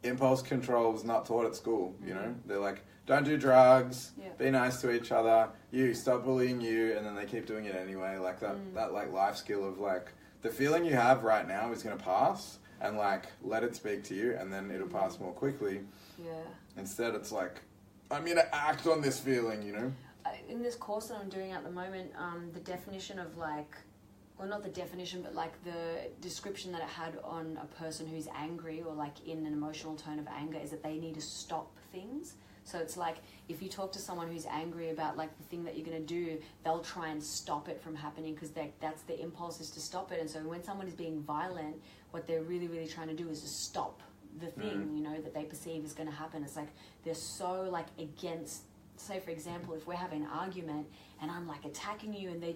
impulse control is not taught at school, you know? They're like, don't do drugs, be nice to each other, you, stop bullying you, and then they keep doing it anyway. Like that like life skill of like, the feeling you have right now is going to pass, and like, let it speak to you, and then it'll pass more quickly. Yeah. Instead, it's like, I'm going to act on this feeling, you know? In this course that I'm doing at the moment, the definition of like, well, not the definition, but like the description that it had on a person who's angry or like in an emotional tone of anger is that they need to stop things. So it's like, if you talk to someone who's angry about like the thing that you're going to do, they'll try and stop it from happening because that's the impulse, is to stop it. And so when someone is being violent, what they're really, really trying to do is to stop the thing, you know, that they perceive is going to happen. It's like, they're so like against, say for example, if we're having an argument and I'm like attacking you and they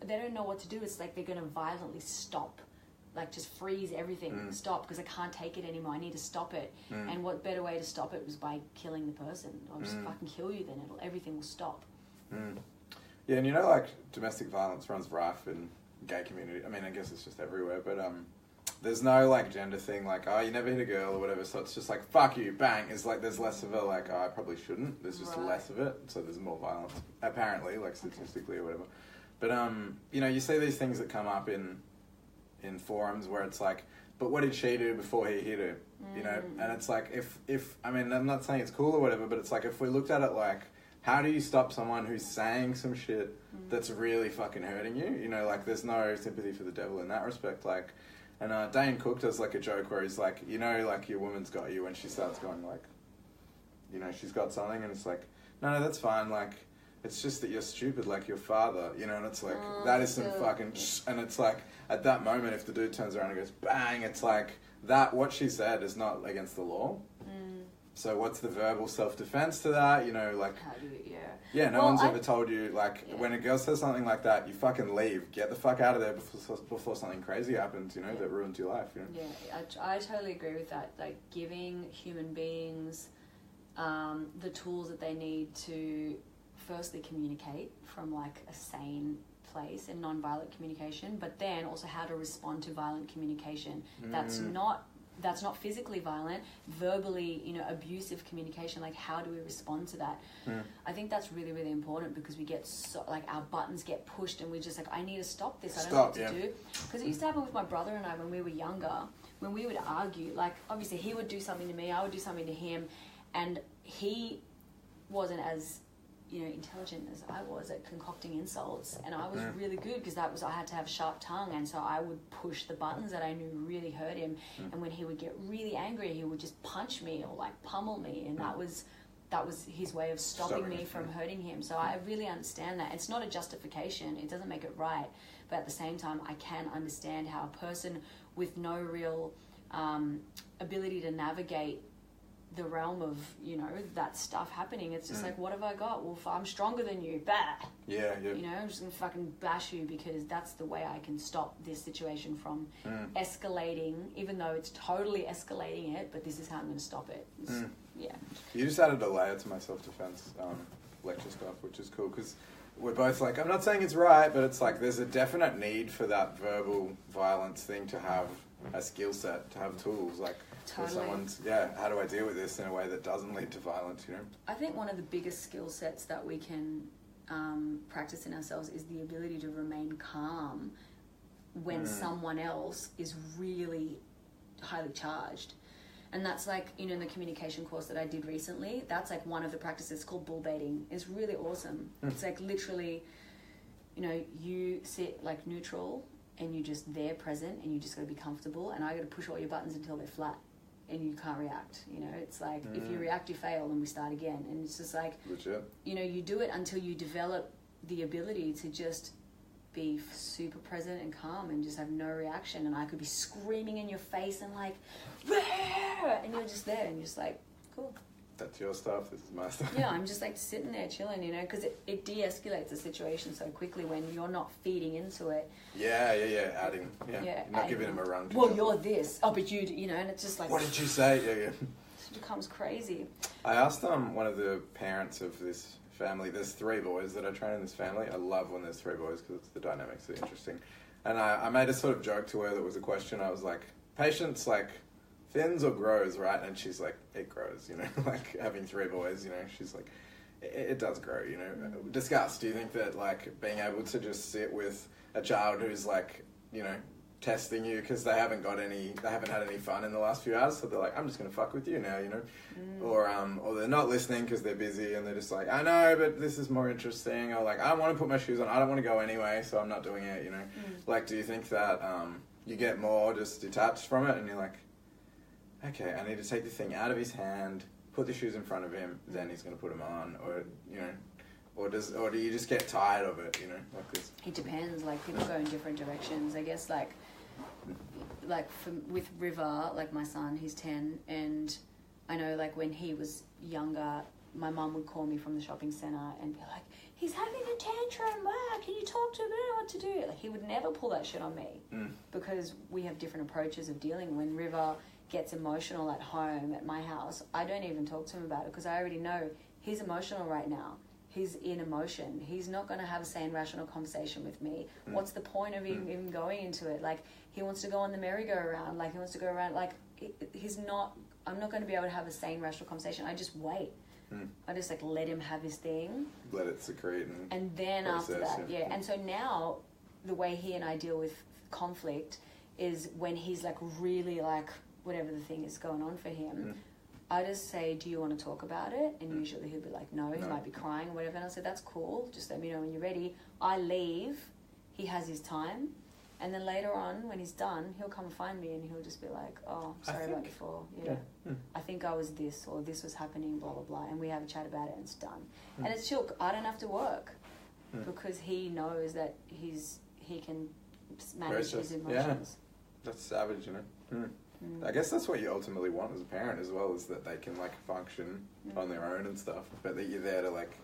don't know what to do, it's like they're going to violently stop, like just freeze everything, stop, because I can't take it anymore, I need to stop it. And what better way to stop it was by killing the person. I'll just fucking kill you, then everything will stop. Yeah, and you know, like, domestic violence runs rife in gay community. I mean, I guess it's just everywhere, but there's no like gender thing like, oh, you never hit a girl or whatever, so it's just like, fuck you, bang. It's like there's less of a like, oh, I probably shouldn't. There's just less of it, so there's more violence apparently, like statistically or whatever. But you know, you see these things that come up in forums where it's like, but what did she do before he hit her? You know, and it's like, if I mean, I'm not saying it's cool or whatever, but it's like, if we looked at it like, how do you stop someone who's saying some shit that's really fucking hurting you? You know, like, there's no sympathy for the devil in that respect. Like, and Dane Cook does like a joke where he's like, you know, like, your woman's got you when she starts going like, you know, she's got something, and it's like, no, that's fine, like, it's just that you're stupid like your father, you know, and it's like, that is some fucking and it's like, at that moment, if the dude turns around and goes, bang, it's like, that, what she said is not against the law. So what's the verbal self-defense to that? You know, like... How do you, Yeah, no one's ever told you, like, when a girl says something like that, you fucking leave. Get the fuck out of there before something crazy happens, you know, that ruins your life, you know? Yeah, I totally agree with that. Like, giving human beings the tools that they need to firstly communicate from, like, a sane place and non-violent communication, but then also how to respond to violent communication. That's not physically violent, verbally, you know, abusive communication. Like, how do we respond to that? I think that's really, really important, because we get so, like, our buttons get pushed and we just like, I need to stop this. I don't know what to do. Because it used to happen with my brother and I when we were younger, when we would argue, like, obviously he would do something to me, I would do something to him, and he wasn't as, you know, intelligent as I was at concocting insults, and I was really good because I had to have sharp tongue, and so I would push the buttons that I knew really hurt him, and when he would get really angry, he would just punch me or like pummel me, and that was his way of stopping me from hurting him. So I really understand that. It's not a justification, it doesn't make it right, but at the same time, I can understand how a person with no real ability to navigate the realm of, you know, that stuff happening, it's just like, what have I got? Well, if I'm stronger than you, bah! Yeah. You know, I'm just gonna fucking bash you, because that's the way I can stop this situation from escalating, even though it's totally escalating it, but this is how I'm gonna stop it. Yeah. You just added a layer to my self-defense lecture stuff, which is cool, because we're both like, I'm not saying it's right, but it's like, there's a definite need for that verbal violence thing to have a skill set, to have tools, like, Totally. How do I deal with this in a way that doesn't lead to violence, you know? I think one of the biggest skill sets that we can practice in ourselves is the ability to remain calm when someone else is really highly charged. And that's like, you know, in the communication course that I did recently, that's like one of the practices called bull baiting. It's really awesome. It's like literally, you know, you sit like neutral and you're just there present, and you just got to be comfortable, and I got to push all your buttons until they're flat and you can't react. You know, it's like, if you react, you fail, and we start again. And it's just like, you know, you do it until you develop the ability to just be super present and calm and just have no reaction. And I could be screaming in your face and like, Rah! And you're just there and you're just like, cool. That's your stuff, this is my stuff. Yeah, I'm just like sitting there chilling, you know, because it de-escalates the situation so quickly when you're not feeding into it. Yeah, adding, You're not giving him a run. Well, you're this. Oh, but you know, and it's just like... What did you say? Yeah. It becomes crazy. I asked one of the parents of this family, there's 3 boys that I train in this family. I love when there's 3 boys because the dynamics are interesting. And I made a sort of joke to her that was a question. I was like, patience, like, thins or grows, right? And she's like, it grows, you know, like having 3 boys, you know, she's like, it does grow, you know. Discuss, do you think that, like, being able to just sit with a child who's, like, you know, testing you because they haven't had any fun in the last few hours, so they're like, I'm just going to fuck with you now, you know? Or they're not listening because they're busy and they're just like, I know, but this is more interesting, or like, I don't want to put my shoes on, I don't want to go anyway, so I'm not doing it, you know? Like, do you think that you get more just detached from it and you're like, okay, I need to take the thing out of his hand, put the shoes in front of him, then he's going to put them on, or, you know, or do you just get tired of it, you know, like this? It depends, like, people go in different directions. I guess, like with River, like my son, he's 10, and I know, like, when he was younger, my mum would call me from the shopping centre and be like, he's having a tantrum, can you talk to him, I don't know what to do? Like, he would never pull that shit on me, because we have different approaches of dealing. When River gets emotional at home, at my house, I don't even talk to him about it, because I already know he's emotional right now. he's in emotion. He's not going to have a sane, rational conversation with me. What's the point of him going into it? Like, he wants to go on the merry-go-round. Like, he wants to go around. Like, he's not... I'm not going to be able to have a sane, rational conversation. I just wait. I just, like, let him have his thing. Let it secrete. And then after that, And so now, the way he and I deal with conflict is when he's, like, really, like, whatever the thing is going on for him... I just say, do you want to talk about it? And usually he'll be like, no, he might be crying or whatever. And I'll say, that's cool. Just let me know when you're ready. I leave. He has his time. And then later on, when he's done, he'll come and find me and he'll just be like, oh, sorry about before. I think I was this or this was happening, blah, blah, blah. And we have a chat about it and it's done. And it's chill. I don't have to work because he knows that he can manage his emotions. Yeah. That's savage, you know? I guess that's what you ultimately want as a parent as well, is that they can, like, function on their own and stuff, but that you're there to, like,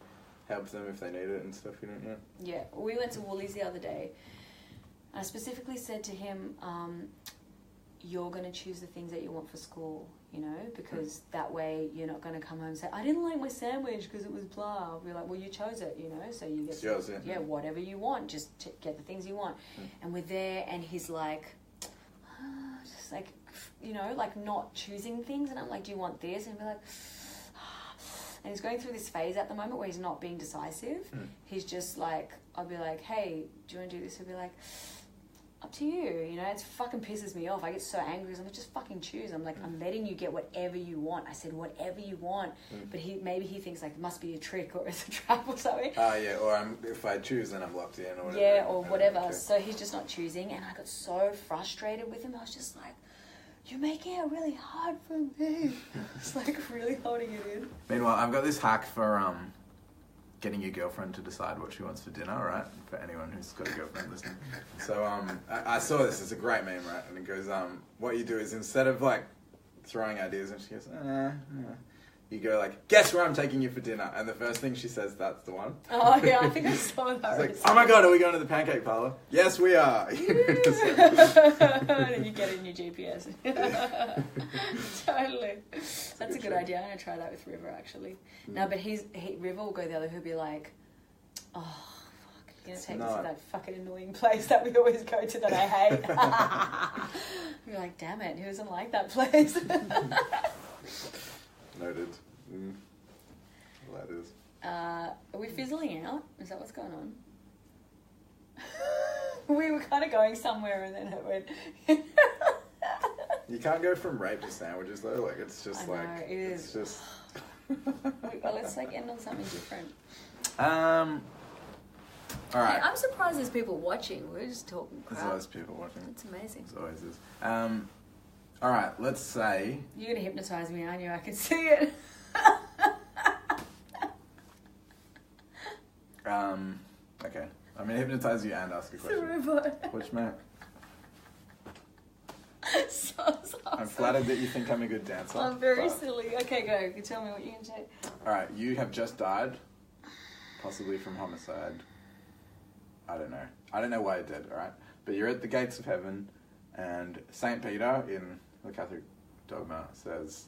help them if they need it and stuff, you know? Yeah. We went to Woolies the other day. I specifically said to him, you're going to choose the things that you want for school, you know, because that way you're not going to come home and say, I didn't like my sandwich because it was blah. I'll be like, well, you chose it, you know, so you get... It's yours, whatever you want, just get the things you want. And we're there and he's like, just like... you know, like not choosing things, and I'm like, do you want this? And he'll be like, and he's going through this phase at the moment where he's not being decisive. He's just like, I'll be like, hey, do you want to do this? He'll be like, up to you, you know. It fucking pisses me off. I get so angry because I'm like, just fucking choose. I'm like, I'm letting you get whatever you want. I said whatever you want, but maybe he thinks like it must be a trick or it's a trap or something. Or if I choose then I'm locked in or whatever. Yeah, or whatever. Okay. So he's just not choosing, and I got so frustrated with him. I was just like, you're making it really hard for me. It's like really holding it in. Meanwhile, I've got this hack for getting your girlfriend to decide what she wants for dinner, right? For anyone who's got a girlfriend listening. So I saw this. It's a great meme, right? And it goes, what you do is instead of like throwing ideas and she goes, you go like, guess where I'm taking you for dinner? And the first thing she says, that's the one. Oh yeah, I think I saw that. It's like, oh my god, are we going to the pancake parlor? Yes, we are. And you get it in your GPS. Totally. That's a good idea. I'm going to try that with River actually. No, but River will go the other, he'll be like, oh, fuck, you're going to take me to that fucking annoying place that we always go to that I hate. You're like, damn it, who doesn't like that place? Noted. Well, that is. Are we fizzling out? Is that what's going on? We were kind of going somewhere and then it went... You can't go from rape to sandwiches though. Like, it's just I know, it is. It's just... Let's like end on something different. Alright. I'm surprised there's people watching. We're just talking crap. There's always people watching. It's amazing. There's always is. Alright, let's say... You're going to hypnotise me, aren't you? I can see it. Okay. I'm going to hypnotise you and ask a question. Which mate? So. I'm flattered that you think I'm a good dancer. I'm very silly. Okay, go. Tell me what you're going to say. Alright, you have just died. Possibly from homicide. I don't know. I don't know why you're dead, alright? But you're at the gates of heaven, and St. Peter in the Catholic dogma says,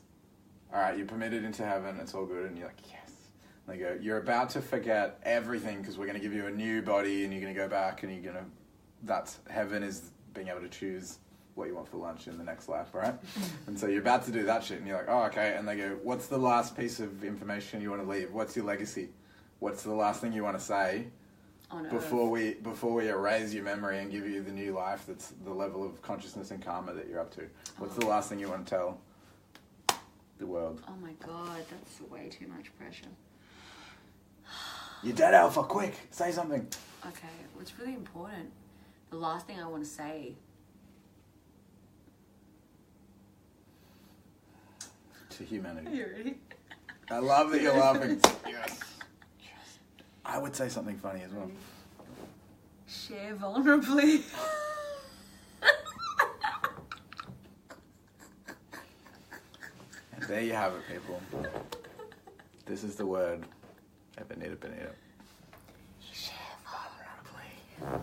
alright, you're permitted into heaven, it's all good, and you're like, yes. And they go, you're about to forget everything because we're going to give you a new body and you're going to go back and you're going to, that's, heaven is being able to choose what you want for lunch in the next life, right? And so you're about to do that shit and you're like, oh, okay. And they go, what's the last piece of information you want to leave? What's your legacy? What's the last thing you want to say before we erase your memory and give you the new life that's the level of consciousness and karma that you're up to? What's the last thing you want to tell the world? Oh my god, that's way too much pressure. You're dead, Alpha, quick, say something. Okay, what's really important, the last thing I want to say. To humanity. Are you ready? I love that you're laughing. Yes. I would say something funny as well. Share vulnerably. And there you have it, people. This is the word. Benita. Share vulnerably.